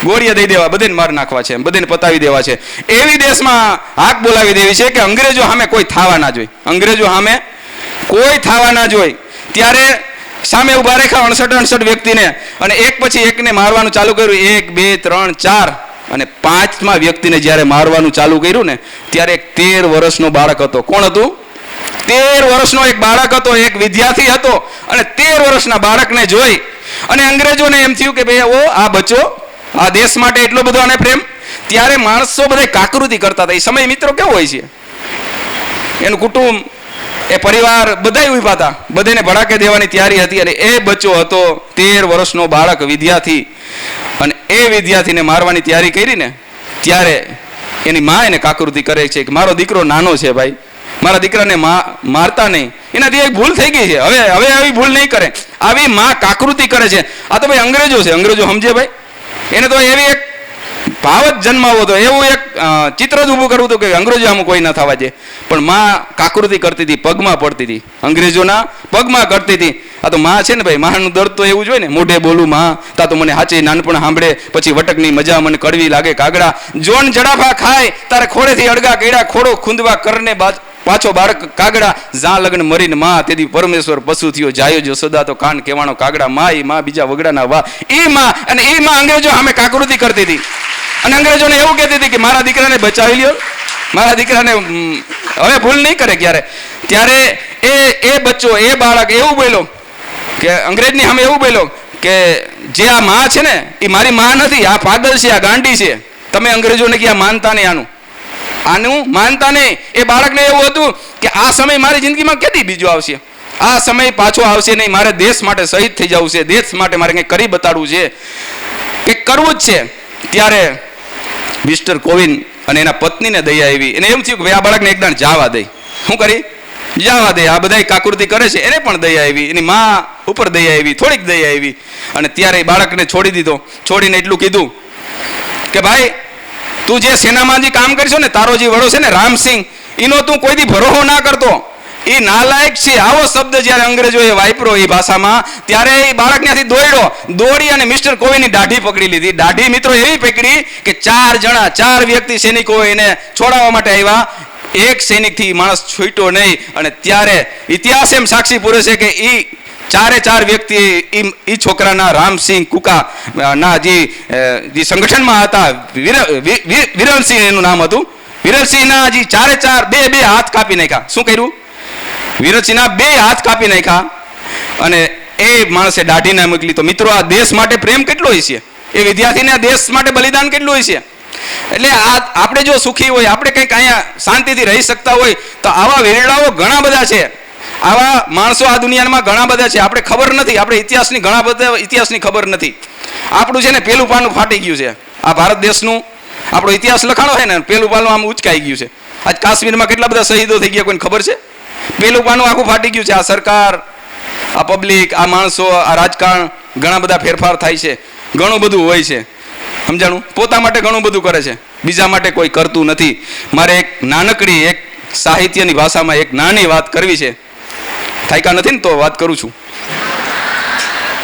ગોળીયા દઈ દેવા, બધાને માર નાખવા છે, બધાને પતાવી દેવા છે. એવી દેશમાં હાક બોલાવી દેવી છે કે અંગ્રેજો સામે કોઈ થવા ના જોઈએ. ત્યારે સામે ઉભા રાખ્યા 68 વ્યક્તિને અને એક પછી એકને મારવાનું ચાલુ કર્યું. 1 2 3 4 અને 5મા વ્યક્તિને જ્યારે મારવાનું ચાલુ કર્યું ને, ત્યારે એક 13 વર્ષનો બાળક હતો. કોણ હતું? 13 વર્ષનો એક બાળક હતો, એક વિદ્યાર્થી હતો. અને 13 વર્ષના બાળકને જોઈ અને અંગ્રેજોને એમ થયું કે ભાઈ આ બચ્ચો, આ દેશ માટે એટલો બધો આને પ્રેમ. ત્યારે માણસો બધા કાકૃતિ કરતા હતા. એ સમય મિત્રો કેવો હોય છે, એનું કુટુંબ, એ પરિવાર બધા ઉભા હતા, બધાને ભડાકે દેવાની તૈયારી હતી. અને એ બચ્ચો હતો 13 વર્ષનો બાળક, વિદ્યાર્થી. અને એ વિદ્યાર્થીને મારવાની તૈયારી કરીને ત્યારે એની માં એને કાકૃતિ કરે છે કે મારો દીકરો નાનો છે ભાઈ, મારા દીકરાને મારતા નહીં. એનાથી એક ભૂલ થઈ ગઈ છે, હવે આવી ભૂલ નહીં કરે. આવી માં કાકૃતિ કરે છે. આ તો ભાઈ અંગ્રેજો છે, અંગ્રેજો સમજે ભાઈ. એને તો એવી એક ભાવ જ જન્માવો હતો, એવું એક ચિત્ર જ ઊભું કરવું હતું કે અંગ્રેજો આમ કોઈ ના થવા જાય. પણ માં કાકૃતિ કરતી હતી, પગમાં પડતી હતી, અંગ્રેજોના પગમાં કરતી હતી. આ તો માં છે ને ભાઈ, માનું દર્દ તો એવું જ હોય ને. મોઢે બોલું માં તા તો મને હાચે નાનપણ સાંભળે, પછી વટકની મજા મને કડવી લાગે કાગડા. જોન જડાફા ખાય તારે ખોડેથી અડગા કેડા, ખોડો ખૂંદવા કરને પાછો બાળક કાગડા. જા લગ્ન મરીને માં તેથી પરમેશ્વર પશુ થયો, જાયો જો સદા તો કાન કેવાણો કાગડા. માં બીજા વગડાના વાહ. એ માં અંગ્રેજો સામે કાકૃતિ કરતી હતી અને અંગ્રેજોને એવું કહેતી હતી કે મારા દીકરાને બચાવી લ્યો, મારા દીકરાને હવે ભૂલ નહીં કરે ક્યારે. ત્યારે એ બચ્ચો, એ બાળક એવું બોલ્યો કે અંગ્રેજની સામે એવું બોલ્યો કે જે આ માં છે ને એ મારી માં નથી, આ પાગલ છે, આ ગાંડી છે. તમે અંગ્રેજોને કે આ માનતા નહીં, આનું માનતા નહીં. એ બાળકને એવું હતું કે આ સમય મારી જિંદગીમાં કેદી બીજો આવશે, આ સમય પાછો આવશે નહીં. મારે દેશ માટે શહીદ થઈ જવું છે, દેશ માટે મારે કંઈક કરી બતાડવું છે, કંઈક કરવું જ છે. ત્યારે મિસ્ટર કોવિંદ અને એના પત્નીને દયા આવી. એને એમ થયું કે ભાઈ આ બાળકને એકદમ જવા દે. શું કરી? જવા દે. આ બધા કાકૃતિ કરે છે એને પણ દયા આવી, એની મા ઉપર દયા આવી, થોડીક દયા આવી. અને ત્યારે એ બાળકને છોડી દીધો. છોડીને એટલું કીધું કે ભાઈ તું જે સેનામાં જે કામ કરશો ને, તારો જે વડો છે ને રામસિંહ, એનો તું કોઈ દી ભરોસો ના કરતો. એ નાલાયક છે. આવો શબ્દ જ્યારે અંગ્રેજોએ વાપરો એ ભાષામાં, ત્યારે એ બાળક ત્યાંથી દોડી અને મિસ્ટર કોવિંદની દાઢી પકડી લીધી. દાઢી મિત્રો એવી પકડી કે 4 વ્યક્તિ સૈનિકો એને છોડાવવા માટે આવ્યા. એક સૈનિકથી માણસ છૂટ્યો નહીં. અને ત્યારે ઇતિહાસ એમ સાક્ષી પૂરે છે કે એ 4 વ્યક્તિ એ છોકરાના રામસિંહ કુકા ના જે સંગઠનમાં હતા, વિરલસિંહ એનું નામ હતું. વિરલસિંહના જે 4 બે હાથ કાપી નાખ્યા. શું કર્યું? વિરલસિંહના 2 હાથ કાપી નાખ્યા અને એ માણસે દાઢી ના મોકલી. તો મિત્રો આ દેશ માટે પ્રેમ કેટલો હોય છે, એ વિદ્યાર્થીને દેશ માટે બલિદાન કેટલું હોય છે. એટલે આપણે જો સુખી હોય, આપણે કંઈક અહીંયા શાંતિથી રહી શકતા હોય, તો આવા વેરડાઓ ઘણા બધા છે. આવા માણસો આ દુનિયામાં ઘણા બધા છે. આપણે ખબર નથી, આપણે ઘણા બધા ઇતિહાસની ખબર નથી. આપણું છે ને પેલું પાનું ફાટી ગયું છે. આ ભારત દેશનું આપણો ઇતિહાસ લખાણો છે ને, પેલું પાનું આમ ઉચકાઈ ગયું છે. આજ કાશ્મીરમાં કેટલા બધા શહીદો થઈ ગયા, કોઈને ખબર છે? પેલું પાનું આખું ફાટી ગયું છે. આ સરકાર, આ પબ્લિક, આ માણસો, આ રાજકારણ, ઘણા બધા ફેરફાર થાય છે. ઘણું બધું હોય છે. સમજાણું? પોતા માટે ઘણું બધું કરે છે, બીજા માટે કોઈ કરતું નથી. મારે એક નાનકડી, એક સાહિત્યની ભાષામાં એક નાની વાત કરવી છે. થાયકા નથી ને તો વાત કરું છું.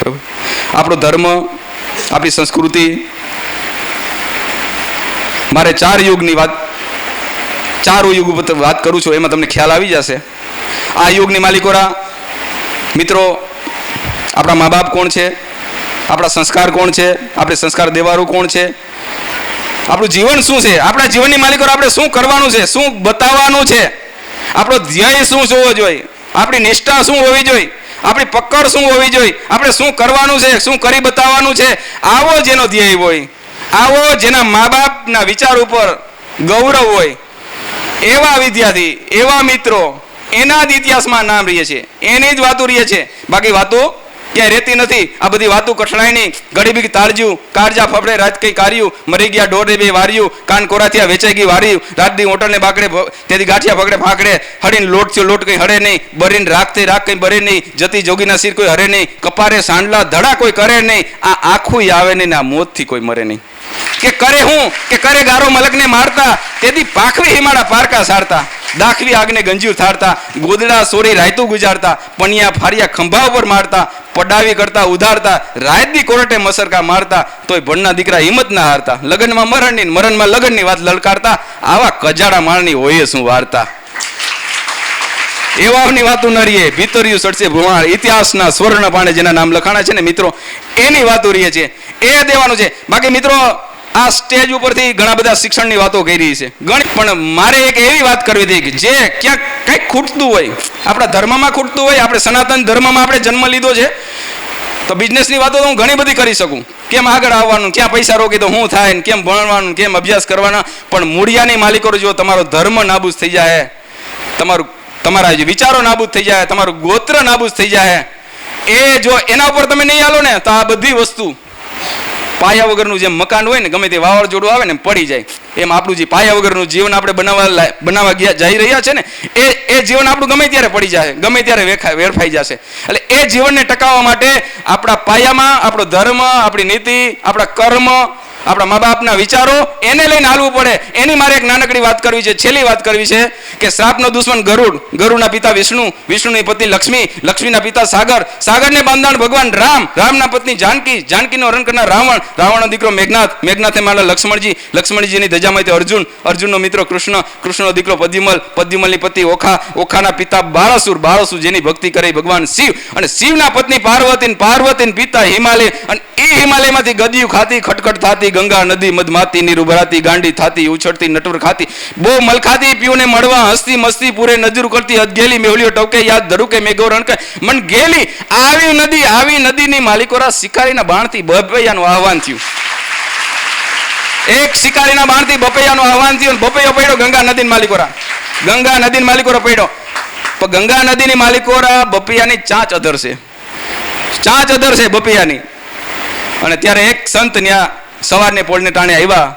બરાબર? આપણો ધર્મ, આપણી સંસ્કૃતિ, મારે 4 યુગની વાત, 4 યુગ ઉપર વાત કરું છું. એમાં તમને ખ્યાલ આવી જશે. આ યુગની માલિકોરા મિત્રો, આપણા મા બાપ કોણ છે, આપણા સંસ્કાર કોણ છે, આપણે સંસ્કાર દેવારું કોણ છે, આપણું જીવન શું છે, આપણા જીવનની માલિકોરા આપણે શું કરવાનું છે, શું બતાવવાનું છે, આપણો ધ્યેય શું હોવો જોઈએ, આપણી નિષ્ઠા શું હોવી જોઈએ, આપણી પકડ શું હોવી જોઈએ, આપણે શું કરવાનું છે, શું કરી બતાવવાનું છે. આવો જેનો ધ્યેય હોય, આવો જેના મા બાપના વિચાર ઉપર ગૌરવ હોય, એવા વિદ્યાર્થી, એવા મિત્રો, એના જ ઇતિહાસમાં નામ રહીએ છે, એની જ વાતો રહીએ છે. બાકી વાતો ક્યાંય રહેતી નથી. આ બધી વાતો કઠણાય નહીં. ગરીબી તાળજ્યું, કાળજા ફફડે રાત કઈ કાર્યું, મરી ગયા ઢોરે 2 વાર્યું, કાન કોરાથિયા વેચાઈ ગઈ વાર્યું, રાતની હોટલને બાકડે તેથી ગાંઠિયા પકડે ફાકડે, હડીને લોટ થયો લોટ કઈ હડે નહીં, બરીને રાખતી રાખ કઈ બરે નહીં, જતી જોગીના સિર કોઈ હરે નહીં, કપારે સાંડલા ધડા કોઈ કરે નહીં, આ આખું આવે નહીં, આ મોતથી કોઈ મરે નહીં. કે કરે હું કે કરે ગારો મલકને મારતા, તેથી પાખવી હિમાડા પારકા સારતા, દાખવી આગને ગંજીર થારતા, ગોદડા સોરી રાયતું ગુજારતા, પણિયા ફારિયા ખંભા ઉપર મારતા, પડાવી કરતા ઉધારતા, રાયતની કોરટે મસરકા મારતા, તોય ભણના દીકરા હિંમત ના હારતા, લગ્નમાં મરણની, મરણમાં લગ્નની વાત લલકારતા, આવા કજાડા માળની હોય શું વાર્તા. એવાની વાતો ન રહીએ, ભીતરિયું સડશે ભુવાણ, ઇતિહાસના સ્વર્ણ પાણે જેના નામ લખાણા છે ને મિત્રો, એની વાતો રહીએ છે, એ દેવાનું છે. બાકી મિત્રો આ સ્ટેજ ઉપરથી ઘણા બધા શિક્ષણની વાતો કરી છે ઘણી, પણ મારે એક એવી વાત કરવી હતી કે જે ક્યાંક કંઈક ખૂટતું હોય, આપણા ધર્મમાં ખૂટતું હોય, આપણે સનાતન ધર્મમાં આપણે જન્મ લીધો છે, તો બિઝનેસની વાતો તો હું ઘણી બધી કરી શકું, કેમ આગળ આવવાનું, ક્યાં પૈસા રોકી તો શું થાય, કેમ ભણવાનું, કેમ અભ્યાસ કરવાના. પણ મૂળિયાની માલિકો જો તમારો ધર્મ નાબૂદ થઈ જાય, તમારા જે વિચારો નાબૂદ થઈ જાય, તમારું ગોત્ર નાબૂદ થઈ જાય, એ જો એના ઉપર તમે નહીં હાલો ને, તો આ બધી વસ્તુ પાયા વગરનું જેમ મકાન હોય ને, ગમે તે વાવાઝોડું આવે ને પડી જાય, એમ આપણું જે પાયા વગરનું જીવન આપણે બનાવવા જઈ રહ્યા છે ને, એ જીવન આપણું ગમે ત્યારે પડી જાય, ગમે ત્યારે વેરફાઈ જશે. એટલે એ જીવનને ટકાવવા માટે આપણા પાયામાં આપણો ધર્મ, આપણી નીતિ, આપણા કર્મ, આપણા મા બાપના વિચારો, એને લઈને હાલવું પડે. એની મારે એક નાનકડી વાત કરવી છે, છેલ્લી વાત કરવી છે કે શ્રાપનો દુશ્મન ગરુડ, ગરુડના પિતા વિષ્ણુ, વિષ્ણુની પત્ની લક્ષ્મી, લક્ષ્મીના પિતા સાગર, સાગરને બાંધાણ ભગવાન રામ, રામના પત્ની જાનકી, જાનકીનો હરણ કરનાર રાવણ, રાવણનો દીકરો મેઘનાથ, મેઘનાથે માલા લક્ષ્મણજી, લક્ષ્મણજીની ધજામાંથી અર્જુન, અર્જુનનો મિત્ર કૃષ્ણ, કૃષ્ણનો દીકરો પદ્યુમલ, પદ્યુમલની પત્ની ઓખા, ઓખાના પિતા બાળાસુર, બાળાસુર જેની ભક્તિ કરે ભગવાન શિવ, અને શિવના પત્ની પાર્વતી, પાર્વતીના પિતા હિમાલય, અને એ હિમાલયમાંથી ગદિયું ખાતી, ખટખટ થાતી, ગંગા નદી મધમાતી, નીર ઉભરાતી, ગાંડી થાતી, ઉછળતી નટવર ખાતી, બહુ મલખાતી, પીઓને મળવા હસતી મસ્તી પૂરે નજર કરતી, અધગેલી મેહુલિયો ટવકે યાદ ધડુકે મેઘો રણકે મન ગેલી, આવી નદીની માલિકોરા શિકારીના બાણથી બપૈયાનું આહવાન થયું. એક શિકારીના બાણથી બપૈયાનું આહવાન થયું, બપૈયો પડ્યો ગંગા નદીની માલિકોરા, ગંગા નદીની માલિકોરા પડ્યો. પણ ગંગા નદીની માલિકોરા બપૈયાની ચાંચ અધરશે, ચાંચ અધરશે બપૈયાની. અને ત્યારે એક સંત ત્યાં સવારને પોળને ટાણે આવ્યા,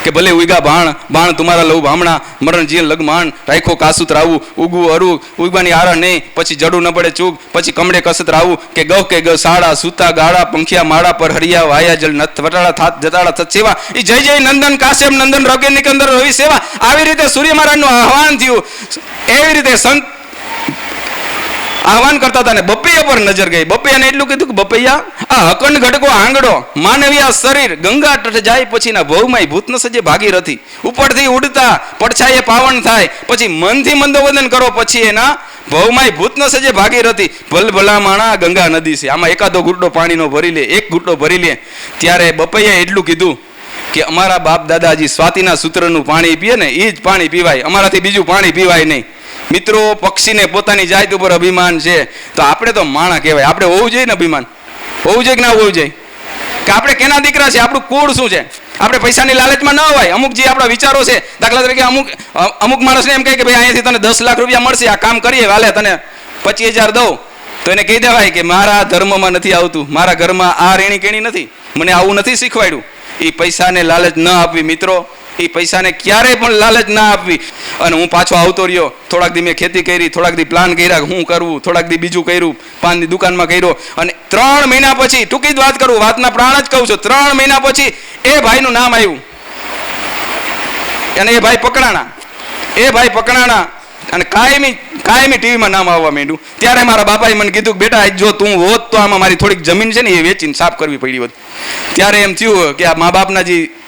કે ભલે ઉગા બાણ બાણ તુમારા લઉં ભામણા મરણ જીન લગમાણ રાખ્યો કાસુત રાવું ઉગવું અરું ઉગવાની આરા નહીં પછી જડું ન પડે ચૂક પછી કમળે કસત રાવું કે ગૌ સાડા સૂતા ગાળા પંખિયા માળા પર હરિયા વાયા જલ નથ વટાળા થાત જતાળા થત સેવા એ જય જય નંદન કાશ્યપ નંદન રગે નિકંદર રવિ સેવા આવી રીતે સૂર્ય મહારાજનું આહવાન થયું. એવી રીતે સંત આહવાન કરતા હતા ને બપૈયા પર નજર ગઈ. બપૈયાને એટલું કીધું કે બપૈયા આ હકંડ ઘટકો આંગડો માનવીયા શરીર ગંગા તટ જાય પછીના ભવમાં ભૂત ન સજે ભાગીરથી ઉપરથી ઉડતા પડછાયે પાવન થાય પછી મનથી મંદોવદન કરો પછી એના ભવમાં ભૂત ન સજે ભાગીરથી ભલ ભલા માણા ગંગા નદી છે. આમાં એકાદો ઘૂંટો પાણીનો ભરી લે, એક ઘૂંટો ભરી લે. ત્યારે બપૈયાએ એટલું કીધું કે અમારા બાપ દાદાજી સ્વાતિના સૂત્રનું પાણી પીએ ને એ જ પાણી પીવાય, અમારાથી બીજું પાણી પીવાય નહીં. મિત્રો, પક્ષીને પોતાની જાત ઉપર અભિમાન છે તો આપણે તો માણા કહેવાય. આપણે હોવું જોઈએ ને અભિમાન, હોવું જોઈએ કે ના હોવું જોઈએ? કે આપણે કેના દીકરા છે, આપણું કુળ શું છે? આપણે પૈસાની લાલચમાં ન હોય. અમુક જે આપણા વિચારો છે, દાખલા તરીકે અમુક માણસને એમ કહે કે ભાઈ અહીંયાથી તને 10 લાખ રૂપિયા મળશે, આ કામ કરીએ, હાલે તને 25,000 દઉં, તો એને કહી દેવાય કે મારા ધર્મમાં નથી આવતું, મારા ઘરમાં આ રેણી કેણી નથી, મને આવું નથી શીખવાડ્યું. એ પૈસાને લાલચ ન આપવી મિત્રો, એ પૈસાને ક્યારેય પણ લાલચ ના આપવી. અને હું પાછો આવતો રહ્યો, થોડાક દી મેં ખેતી કરી, થોડાક દી પ્લાન કર્યા હું કરવું, થોડાક દી બીજું કર્યું, પાનની દુકાનમાં કર્યો. અને 3 મહિના પછી, ટૂંકી જ વાત કરું, વાતના પ્રાણ જ કહું છું, 3 મહિના પછી એ ભાઈનું નામ આવ્યું અને એ ભાઈ પકડાણા અને કાયમી ટીવીમાં નામ આવવા માંડ્યું. ત્યારે મારા બાપાએ મને કીધું કે બેટા જો તું હોત તો આમાં મારી થોડીક જમીન છે ને એ વેચીને સાફ કરવી પડી હોત. ત્યારે એમ થયું કે આ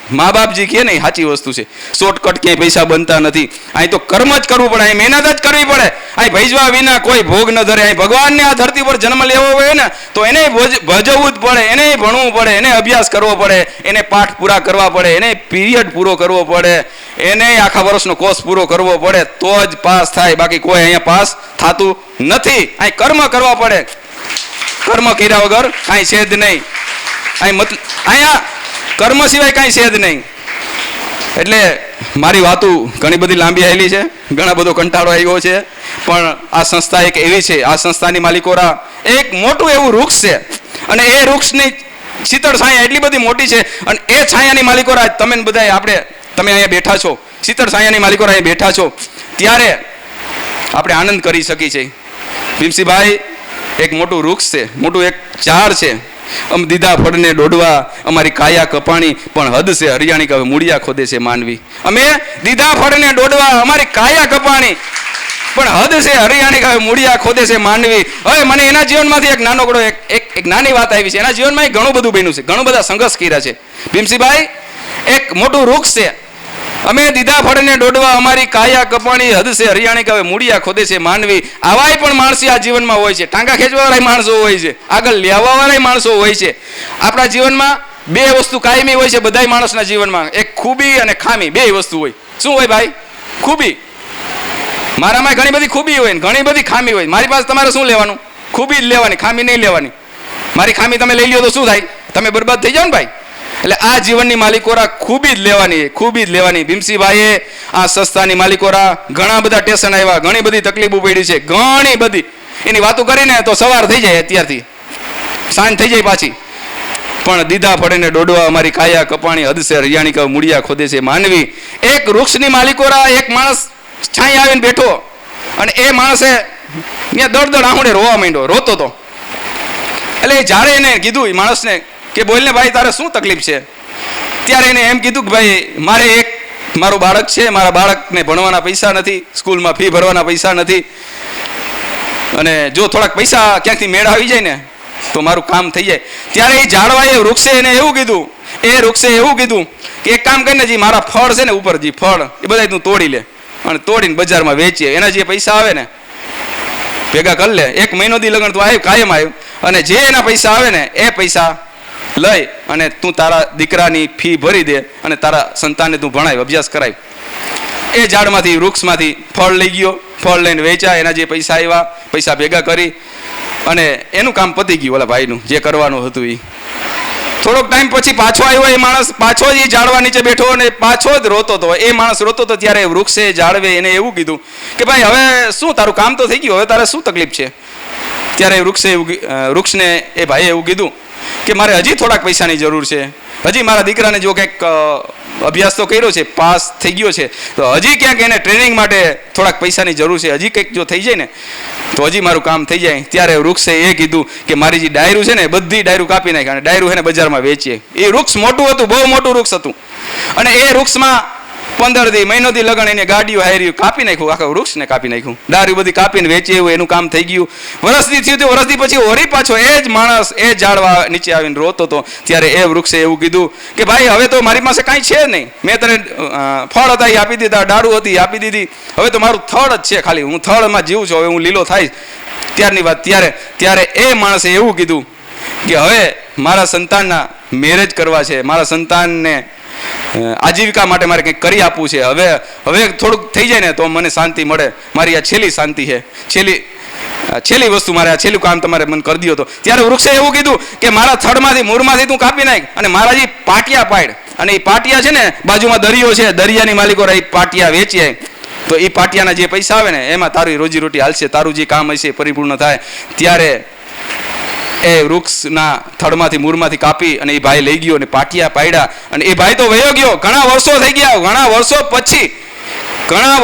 મા બાપ જે કહે ને એ સાચી વસ્તુ છે. શોર્ટકટ ક્યાંય પૈસા બનતા નથી. અહીં તો કર્મ જ કરવું પડે, અહીં મહેનત જ કરવી પડે. અહીં ભજવા વિના કોઈ ભોગ ન ધરે. અહીં ભગવાનને આ ધરતી પર જન્મ લેવો હોય ને તો એને ભજવવું જ પડે, એને ભણવું પડે, એને અભ્યાસ કરવો પડે, એને પાઠ પૂરા કરવા પડે, એને પીરિયડ પૂરો કરવો પડે, એને આખા વર્ષનો કોર્સ પૂરો કરવો પડે તો જ પાસ થાય. બાકી કોઈ અહીંયા પાસ થતું નથી. અહીં કર્મ કરવા પડે. કર્મ કર્યા વગર કાંઈ છે જ નહીં. અહીંયા કર્મ સિવાય કાંઈ છે જ નહીં. એટલે મારી વાતો ઘણી બધી લાંબી આવેલી છે, ઘણા બધો કંટાળો આવ્યો છે, પણ આ સંસ્થા એક એવી છે, આ સંસ્થાની માલિકોરા એક મોટું એવું વૃક્ષ છે અને એ વૃક્ષની શીતળ છાયા એટલી બધી મોટી છે અને એ છાયાની માલિકોરા તમે બધા તમે અહીંયા બેઠા છો, શીતળ છાયાની માલિકોરા અહીંયા બેઠા છો ત્યારે આપણે આનંદ કરી શકીએ છીએ. ભીમસિંહભાઈ એક મોટું વૃક્ષ છે, મોટું એક ઝાડ છે. દીધા ફળને ડોડવા અમારી કાયા કપાણી પણ હદ છે હરિયાણી કહે મૂળિયા ખોદે છે માનવી. અમે દીધા ફળને ડોડવા અમારી કાયા કપાણી પણ હદ છે હરિયાણી કહે મૂળિયા ખોદે છે માનવી. હવે મને એના જીવનમાંથી એક નાનકડો એક નાની વાત આવી છે. એના જીવનમાં ઘણું બધું બન્યું છે, ઘણું બધા સંઘર્ષ કર્યા છે. ભીમસિંહભાઈ એક મોટું વૃક્ષ છે. અમે દીધા ફળને ડોડવા અમારી કાયા કપાણી હદ છે હરિયાણી કહે મૂળિયા ખોદે છે માનવી. આવાય પણ માણસી આ જીવનમાં હોય છે. ટાંગા ખેંચવાવાળા માણસો હોય છે, આગળ લેવાવાળા માણસો હોય છે. આપણા જીવનમાં 2 વસ્તુ કાયમી હોય છે બધા માણસના જીવનમાં, એક ખૂબી અને ખામી. 2 વસ્તુ હોય. શું હોય ભાઈ? ખૂબી. મારામાં ઘણી બધી ખૂબી હોય ને ઘણી બધી ખામી હોય. મારી પાસે તમારે શું લેવાનું? ખૂબી જ લેવાની, ખામી નહીં લેવાની. મારી ખામી તમે લઈ લ્યો તો શું થાય? તમે બરબાદ થઈ જાઓ ને ભાઈ. એટલે આ જીવનની માલિકોરા ખૂબી જ લેવાની, ખૂબી જ લેવાની. ભીમસિંહભાઈએ આ સંસ્થાની માલિકોરા ઘણા બધા ટેન્શન આવ્યા, ઘણી બધી તકલીફો પડી છે, ઘણી બધી. એની વાતો કરીને તો સવાર થઈ જાય, અત્યારથી સાંજ થઈ જાય પાછી. પણ દીધા ફળને ડોડવા અમારી કાયા કપાણી હદ છે હરિયાણી કહે મૂળિયા ખોદે છે માનવી. એક વૃક્ષની માલિકોરા એક માણસ છાંય આવીને બેઠો અને એ માણસે ત્યાં દડ આંખોડે રોવા માંડ્યો, રોતો હતો. એટલે જ્યારે એને કીધું એ માણસને કે બોલને ભાઈ તારે શું તકલીફ છે? ત્યારે એને એમ કીધું કે ભાઈ મારું બાળક છે, મારા બાળકને ભણવાના પૈસા નથી, સ્કૂલમાં ફી ભરવાના પૈસા નથી, અને જો થોડાક પૈસા ક્યાંકથી મેળ આવી જાય ને તો મારું કામ થઈ જાય. ત્યારે એ ઝાડવાએ વૃક્ષે એને એવું કીધું કે એક કામ કરીને જે મારા ફળ છે ને ઉપર જે ફળ એ બધા તું તોડી લે અને તોડીને બજારમાં વેચીએ, એના જે પૈસા આવે ને ભેગા કરી લે. 1 મહિનો દી લગન તું આવ્યું, કાયમ આવ્યું, અને જે એના પૈસા આવે ને એ પૈસા લઈ અને તું તારા દીકરાની ફી ભરી દે અને તારા સંતાનને તું ભણાય, અભ્યાસ કરાય. એ ઝાડમાંથી વૃક્ષમાંથી ફળ લઈ ગયો, ફળ લઈને વેચ્યા, એના જે પૈસા આવ્યા પૈસા ભેગા કરી અને એનું કામ પતી ગયું ઓલા ભાઈનું જે કરવાનું હતું એ. થોડોક ટાઈમ પછી પાછો આવ્યો એ માણસ, પાછો જ એ ઝાડવા નીચે બેઠો અને પાછો જ રોતો હતો. એ માણસ રોતો હતો ત્યારે વૃક્ષે ઝાડવે એને એવું કીધું કે ભાઈ હવે શું તારું કામ તો થઈ ગયું, હવે તારે શું તકલીફ છે? ત્યારે વૃક્ષને એ ભાઈએ એવું કીધું કે મારે હજી થોડાક પૈસાની જરૂર છે. હજી મારા દીકરાને જો કંઈક અભ્યાસ તો કર્યો છે, પાસ થઈ ગયો છે, તો હજી ક્યાંક એને ટ્રેનિંગ માટે થોડાક પૈસાની જરૂર છે, હજી કંઈક જો થઈ જાય ને તો હજી મારું કામ થઈ જાય. ત્યારે વૃક્ષે એ કીધું કે મારી જે ડાયરું છે ને બધી ડાયરું કાપી નાખી અને ડાયરું છે ને બજારમાં વેચીએ. એ વૃક્ષ મોટું હતું, બહુ મોટું વૃક્ષ હતું, અને એ વૃક્ષમાં 15 દી મહિનોથી લગન એને ગાડીઓ હાર્યું, કાપી નાખ્યું, આખા વૃક્ષને કાપી નાખ્યું, ડાયરું બધી કાપીને વેચી એવું એનું કામ થઈ ગયું. વરસથી થયું હતું, વરસથી પછી વળી પાછો એ જ માણસ એ ઝાડવા નીચે આવીને રોતો હતો. ત્યારે એ વૃક્ષે એવું કીધું કે ભાઈ હવે તો મારી પાસે કાંઈ છે નહીં, મેં તને ફળ હતા એ આપી દીધા, ડાળું હતી એ આપી દીધી, હવે તો મારું થડ જ છે ખાલી, હું થડમાં જીવું છું, હવે હું લીલો થાય. ત્યારની વાત. ત્યારે એ માણસે એવું કીધું કે હવે મારા સંતાનના મેરેજ કરવા છે, મારા સંતાનને આજીવિકા માટે મારે કંઈક કરી આપવું છે, હવે થોડુંક થઈ જાય ને તો મને શાંતિ મળે, મારી આ છેલ્લી શાંતિ છે, છેલ્લી વસ્તુ, મારે આ છેલ્લું કામ તમારે મને કરી દો. તો ત્યારે વૃક્ષે એવું કીધું કે મારા થડમાંથી મૂળમાંથી તું કાપી નાખ અને મારા જે પાટિયા પાડ, અને એ પાટિયા છે ને બાજુમાં દરિયો છે, દરિયાની માલિકો એ પાટિયા વેચી, તો એ પાટિયાના જે પૈસા આવે ને એમાં તારી રોજીરોટી હાલશે, તારું જે કામ હશે પરિપૂર્ણ થાય. ત્યારે એ વૃક્ષના થડમાંથી મૂળમાંથી કાપી અને એ ભાઈ લઈ ગયો અને પાટિયા પાડ્યા, અને એ ભાઈ તો વયો ગયો. ઘણા વર્ષો થઈ ગયા, ઘણા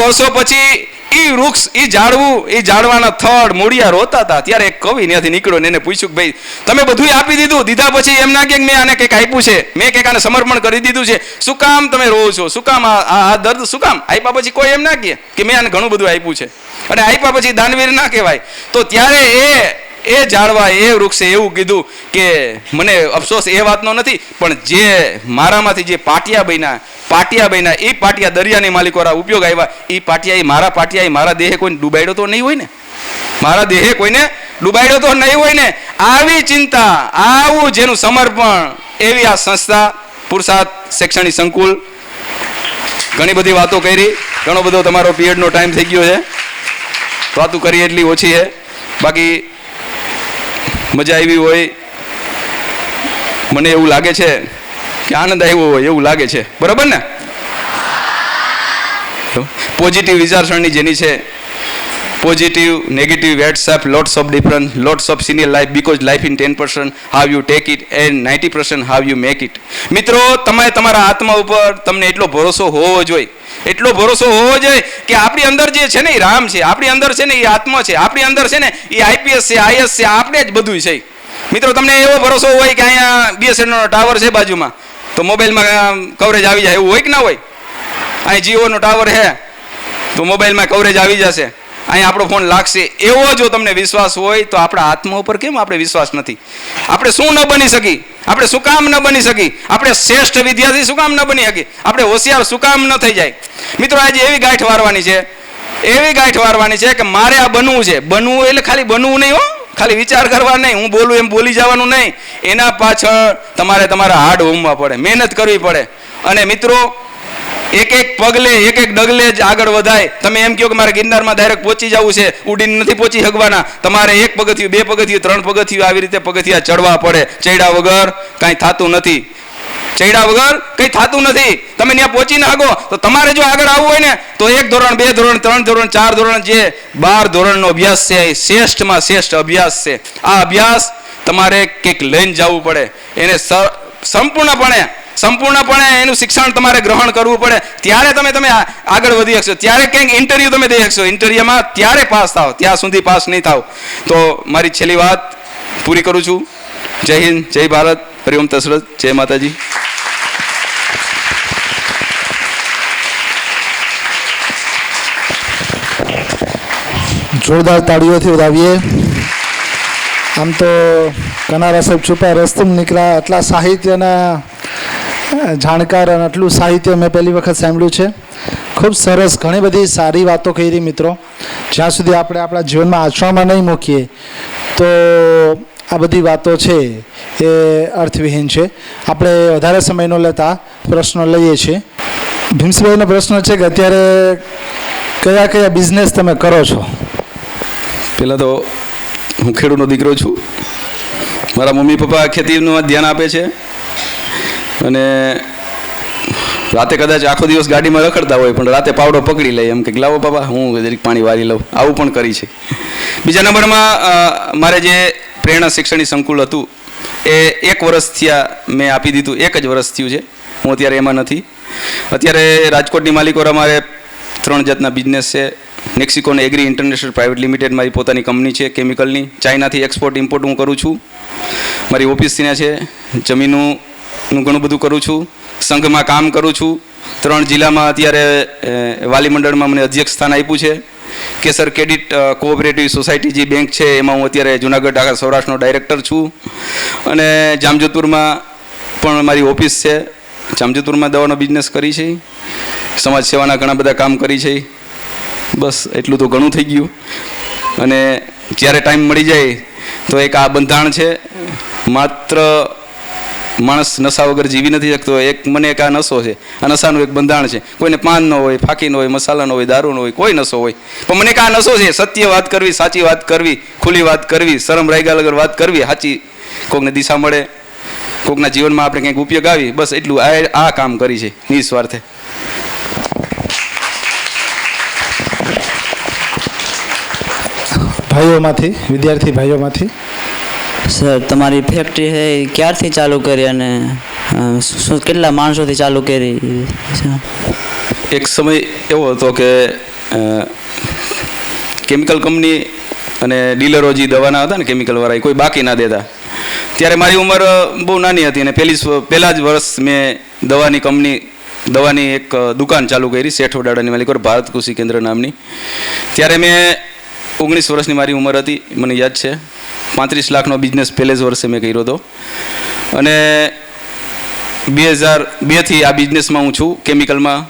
વર્ષો પછી એ વૃક્ષ, એ ઝાડવાના થડ મૂળિયા રોતા હતા. ત્યારે એક કવિ ત્યાંથી નીકળ્યો ને એને પૂછ્યું કે ભાઈ તમે બધું આપી દીધા પછી એમ ના કે મેં આને કંઈક આપ્યું છે, મેં કંઈક આને સમર્પણ કરી દીધું છે, શું કામ તમે રહો છો, શું કામ આ દર્દ, શું કામ આપ્યા પછી કોઈ એમ ના કહે કે મેં આને ઘણું બધું આપ્યું છે અને આપ્યા પછી દાનવીર ના કહેવાય. તો ત્યારે એ ઝાડવા, એ વૃક્ષે એવું કીધું કે મને અફસોસ એ વાતનો નથી, પણ જે મારામાંથી જે પાટિયા બન્યા એ પાટિયા દરિયાની માલિકોના ઉપયોગ આવ્યા, એ પાટિયા એ મારા દેહે કોઈને ડૂબાડ્યો તો નહીં હોય ને, મારા દેહે કોઈને ડૂબાડ્યો તો નહીં હોય ને. આવી ચિંતા, આવું જેનું સમર્પણ, એવી આ સંસ્થા પુરુષાર્થ શૈક્ષણિક સંકુલ. ઘણી બધી વાતો કરી, ઘણો બધો તમારો પીરિયડનો ટાઈમ થઈ ગયો છે, વાતો કરી એટલી ઓછી છે, બાકી મજા આવી હોય, મને એવું લાગે છે કે આનંદ આવ્યો હોય એવું લાગે છે, બરાબર ને? પોઝિટિવ વિચારસરણી જેની છે, positive negative WhatsApp, lots of different, lots of senior life, because life in 10% how you take it and 90% how you make it. મિત્રો, તમે તમારા આત્મા ઉપર તમને એટલો ભરોસો હોવો જોઈએ, એટલો ભરોસો હોવો જોઈએ કે આપણી અંદર જે છે ને એ રામ છે, આપણી અંદર છે ને એ આત્મા છે, આપણી અંદર છે ને એ IPS છે, IS છે, આપણે જ બધું છે. મિત્રો, તમને એવો ભરોસો હોય કે અહીંયા BSNL નો ટાવર છે બાજુમાં, તો મોબાઈલમાં કવરેજ આવી જાય, એવું હોય કે ના હોય? અહીં જીઓનો ટાવર છે તો મોબાઈલમાં કવરેજ આવી જશે, અહીંયા આપણો ફોન લાગશે. એવો જો તમને વિશ્વાસ હોય તો આપણા આત્મા ઉપર કેમ આપણે વિશ્વાસ નથી? આપણે શું ન બની શકી? આપણે શું કામ ન બની શકી? આપણે શ્રેષ્ઠ વિદ્યાર્થી શું કામ ન બની શકી? આપણે હોશિયાર શું કામ ન થઈ જાય? મિત્રો, આજે એવી ગાંઠ વારવાની છે કે મારે આ બનવું છે. બનવું એટલે ખાલી બનવું નહીં હો, ખાલી વિચાર કરવા નહીં, હું બોલું એમ બોલી જવાનું નહીં. એના પાછળ તમારે તમારા હાડ હોમવા પડે, મહેનત કરવી પડે. અને મિત્રો, એક એક પગલે, એક એક ડગલે જ આગળ વધાય. તમે એમ કહો કે મારે ગિરનારમાં ડાયરેક્ટ પહોંચી જવું છે, ઉડીને નથી પહોંચી શકવાના. તમારે 1 પગથિયું, 2 પગથિયું, 3 પગથિયું આવી રીતે પગથિયા ચડવા પડે. ચડ્યા વગર કાંઈ થતું નથી, ચડ્યા વગર કંઈ થતું નથી. તમે ત્યાં પહોંચી ના શકો તો તમારે જો આગળ આવવું હોય ને તો 1 ધોરણ, 2 ધોરણ, 3 ધોરણ, 4 ધોરણ, જે 12 ધોરણનો અભ્યાસ છે એ શ્રેષ્ઠમાં શ્રેષ્ઠ અભ્યાસ છે. આ અભ્યાસ તમારે કંઈક લઈને જવું પડે, એને સંપૂર્ણપણે એનું શિક્ષણ તમારે ગ્રહણ કરવું પડે. ત્યારે તમે આગળ વધી શકશો, ત્યારે કંઈક ઇન્ટરવ્યૂ તમે દઈ શકશો. ઇન્ટરવ્યુમાં ત્યારે પાસ થાવ, ત્યાં સુધી પાસ નહીં થાવ. તો મારી છેલ્લી વાત પૂરી કરું છું. જય હિન્દ, જય ભારત, હરિઓમ તસરત, જય માતાજી. જોરદાર તાળીઓથી વધાવીએ. આમ તો કનારા સાહેબ છુપા રસ્તમ નીકળ્યા, આટલા સાહિત્યના જાણકાર અને આટલું સાહિત્ય મેં પહેલી વખત સાંભળ્યું છે. ખૂબ સરસ, ઘણી બધી સારી વાતો કરી મિત્રો. જ્યાં સુધી આપણે આપણા જીવનમાં આચરણમાં નહીં મૂકીએ તો આ બધી વાતો છે એ અર્થવિહીન છે. આપણે વધારે સમય ન લેતા પ્રશ્નો લઈએ છીએ. ભીમસિંહભાઈનો પ્રશ્ન છે કે અત્યારે કયા કયા બિઝનેસ તમે કરો છો? પહેલાં તો હું ખેડૂતનો દીકરો છું. મારા મમ્મી પપ્પા ખેતીનું ધ્યાન આપે છે અને રાતે કદાચ આખો દિવસ ગાડીમાં રખડતા હોય પણ રાતે પાવડો પકડી લે, એમ કે લાવો બાબા હું જરીક પાણી વારી લઉં, આવું પણ કરી છે. બીજા નંબરમાં મારે જે પ્રેરણા શૈક્ષણિક સંકુલ હતું એ 1 વર્ષ થયા મેં આપી દીધું, 1 જ વર્ષ થયું છે, હું અત્યારે એમાં નથી. અત્યારે રાજકોટની માલિકોરા મારે 3 જાતના બિઝનેસ છે. નેક્સિકોન એગ્રી ઇન્ટરનેશનલ પ્રાઇવેટ લિમિટેડ મારી પોતાની કંપની છે કેમિકલની. ચાઇનાથી એક્સપોર્ટ ઇમ્પોર્ટ હું કરું છું. મારી ઓફિસ ત્યાં છે. જમીનનું ઘણું બધું કરું છું. સંઘમાં કામ કરું છું. 3 જિલ્લામાં અત્યારે વાલી મંડળમાં મને અધ્યક્ષ સ્થાન આપ્યું છે. કેસર ક્રેડિટ કોઓપરેટિવ સોસાયટી જે બેંક છે એમાં હું અત્યારે જુનાગઢ આખા સૌરાષ્ટ્રનો ડાયરેક્ટર છું. અને જામજોધપુરમાં પણ મારી ઓફિસ છે. જામજોધપુરમાં દવાનો બિઝનેસ કરી છે. સમાજ સેવાના ઘણા બધા કામ કરી છે. બસ એટલું તો ઘણું થઈ ગયું. અને જ્યારે ટાઈમ મળી જાય તો એક આ બંધાણ છે. માત્ર માણસ નશા વગર જીવી નથી શકતો. મને એક આ નશો છે, આ નશાનું એક બંધાણ છે. કોઈને પાન ન હોય, ફાંકી ન હોય, મસાલા ન હોય, દારૂ ન હોય, કોઈ નશો હોય, પણ મને એક આ નશો છે. સત્ય વાત કરવી, સાચી વાત કરવી, ખુલ્લી વાત કરવી, શરમ રાયગા વગર વાત કરવી, સાચી કોકને દિશા મળે, કોકના જીવનમાં આપણે કંઈક ઉપયોગ આવી, બસ એટલું આ કામ કરી છે નિસ્વાર્થે. ભાઈઓમાંથી, વિદ્યાર્થી ભાઈઓમાંથી. સર, તમારી ફેક્ટરી છે એ ક્યારથી ચાલુ કરી અને કેટલા માણસોથી ચાલુ કરી? એક સમય એવો હતો કે કેમિકલ કંપની અને ડીલરો જે દવાના હતા ને કેમિકલવાળા, કોઈ બાકી ના દેતા. ત્યારે મારી ઉંમર બહુ નાની હતી અને પહેલા જ વર્ષ મેં દવાની એક દુકાન ચાલુ કરી, શેઠ વડાડાની માલિક ભારત કૃષિ કેન્દ્ર નામની. ત્યારે મેં 19 વર્ષની મારી ઉંમર હતી, મને યાદ છે. 35 લાખનો બિઝનેસ પહેલે જ વર્ષે મેં કર્યો હતો. અને 2002થી આ બિઝનેસમાં હું છું. કેમિકલમાં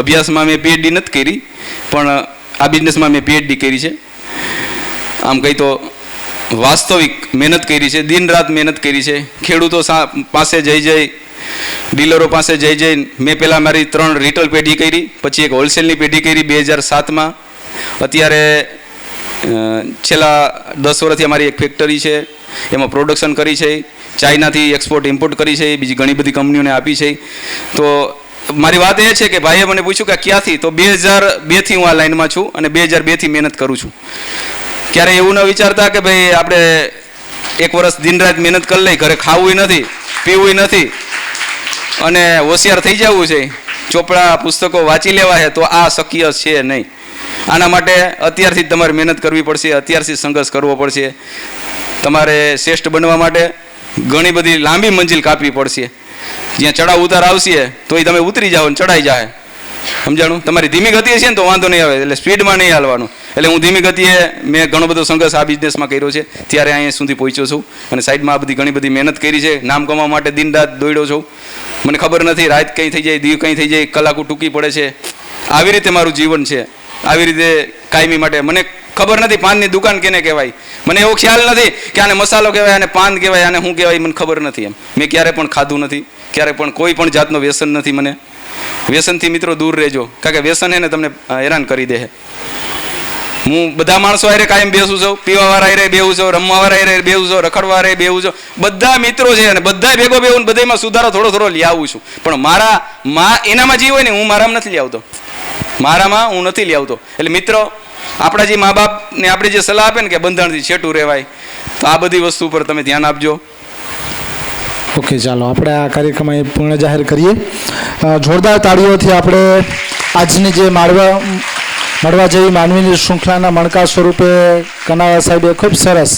અભ્યાસમાં મેં PhD નથી કરી, પણ આ બિઝનેસમાં મેં PhD કરી છે. આમ કહી તો વાસ્તવિક મહેનત કરી છે, દિન રાત મહેનત કરી છે. ખેડૂતો પાસે જઈ ડીલરો પાસે જઈ મેં પહેલાં મારી 3 રિટેલ પેઢી કરી, પછી એક હોલસેલની પેઢી કરી 2007માં. અત્યારે છેલ્લા 10 વર્ષથી અમારી એક ફેક્ટરી છે, એમાં પ્રોડક્શન કરી છે. ચાઇનાથી એક્સપોર્ટ ઇમ્પોર્ટ કરી છે, બીજી ઘણી બધી કંપનીઓને આપી છે. તો મારી વાત એ છે કે ભાઈએ મને પૂછ્યું કે ક્યાંથી, તો 2002થી હું આ લાઈનમાં છું અને 2002થી મહેનત કરું છું. ક્યારે એવું ન વિચારતા કે ભાઈ આપણે 1 વર્ષ દિન રાત મહેનત કરી લઈ, ઘરે ખાવું નથી, પીવું નથી અને હોશિયાર થઈ જવું છે, ચોપડા પુસ્તકો વાંચી લેવા છે, તો આ શક્ય છે નહીં. આના માટે અત્યારથી જ તમારે મહેનત કરવી પડશે, અત્યારથી સંઘર્ષ કરવો પડશે. તમારે શ્રેષ્ઠ બનવા માટે ઘણી બધી લાંબી મંજિલ કાપવી પડશે. જ્યાં ચડાવ ઉતાર આવશે તો એ તમે ઉતરી જાઓ ને ચડાઈ જાય. સમજાણું? તમારી ધીમી ગતિએ છે ને તો વાંધો નહીં આવે, એટલે સ્પીડમાં નહીં હાલવાનું. એટલે હું ધીમી ગતિએ મેં ઘણો બધો સંઘર્ષ આ બિઝનેસમાં કર્યો છે, ત્યારે અહીંયા સુધી પહોંચ્યો છું. અને સાઈડમાં આ બધી ઘણી બધી મહેનત કરી છે. નામ કમાવા માટે દિન રાત દોડ્યો છું. મને ખબર નથી રાત કંઈ થઈ જાય, દીવ કંઈ થઈ જાય, કલાકો ટૂંકી પડે છે. આવી રીતે મારું જીવન છે. આવી રીતે કાયમી માટે મને ખબર નથી પાનની દુકાન કેને કહેવાય. મને એવો ખ્યાલ નથી કે આને મસાલો કહેવાય, આને પાન કહેવાય, આને શું કહેવાય, મને ખબર નથી. એમ મેં ક્યારે પણ ખાધું નથી, ક્યારે પણ કોઈ પણ જાતનો વ્યસન નથી. મને વ્યસનથી મિત્રો દૂર રહેજો, કારણ કે વ્યસન એને તમને હેરાન કરી દે. હું બધા માણસો હારે કાયમ બેસું છું, પીવાવાળા હારે બેહું છું, રમવાવાળા હારે બેહું છું, રખડવા હારે બેહું છું. બધા મિત્રો છે અને બધા ભેગો બેહું, બધામાં સુધારો થોડો લઈ આવું છું. પણ એનામાં જે હોય ને હું મારામાં નથી લઈ આવતો. મારામાં હું નથી લઈ આવતો. એટલે મિત્રો, આપણા જે મા બાપને આપણે જે સલાહ આપે ને કે બંધારણથી છેટું રહેવાય, તો આ બધી વસ્તુ પર તમે ધ્યાન આપજો. ઓકે, ચાલો આપણે આ કાર્યક્રમ અહીં પૂર્ણ જાહેર કરીએ. જોરદાર તાળીઓથી આપણે આજની જે મળવા જેવી માનવીની શૃંખલાના મણકા સ્વરૂપે કનારા સાહેબે ખૂબ સરસ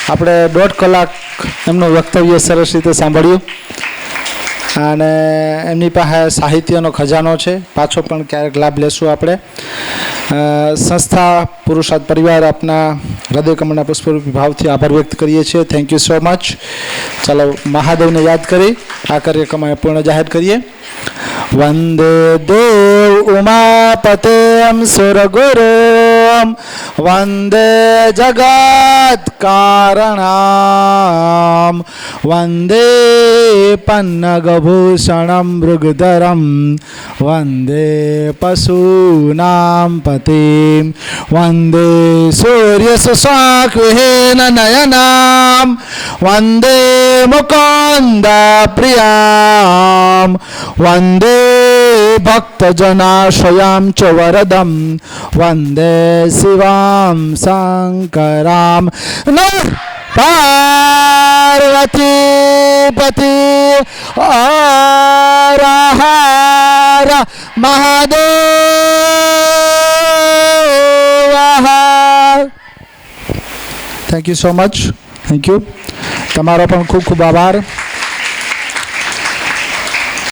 આપણે 1.5 કલાક એમનું વક્તવ્ય સરસ રીતે સાંભળ્યું. અને એમની પાસે સાહિત્યનો ખજાનો છે, પાછો પણ ક્યારેક લાભ લેશું આપણે. સંસ્થા પુરુષાર્થ પરિવાર આપના હૃદયકમળના પુષ્પરૂપી ભાવથી આભાર વ્યક્ત કરીએ છીએ. Thank you so much. ચાલો મહાદેવને યાદ કરી આ કાર્યક્રમ પૂર્ણ જાહેર કરીએ. વંદે દેવ ઉમાપતેમ સુરગુરુમ વંદે જગત કારણમ વંદે પન્નગભૂષણમ મૃગધરમ વંદે પશૂનામ પતિમ વંદે સૂર્ય સુશાકવિહીન નયનામ વંદે મુકુંદ પ્રિયામ વંદે ભક્તજનાશ્રયામ ચ વરદમ વંદે શિવામ શંકરામ નમઃ Parvati Ganapati Har Har Mahadev. Thank you so much. Thank you. તમારો પણ ખૂબ ખૂબ આભાર.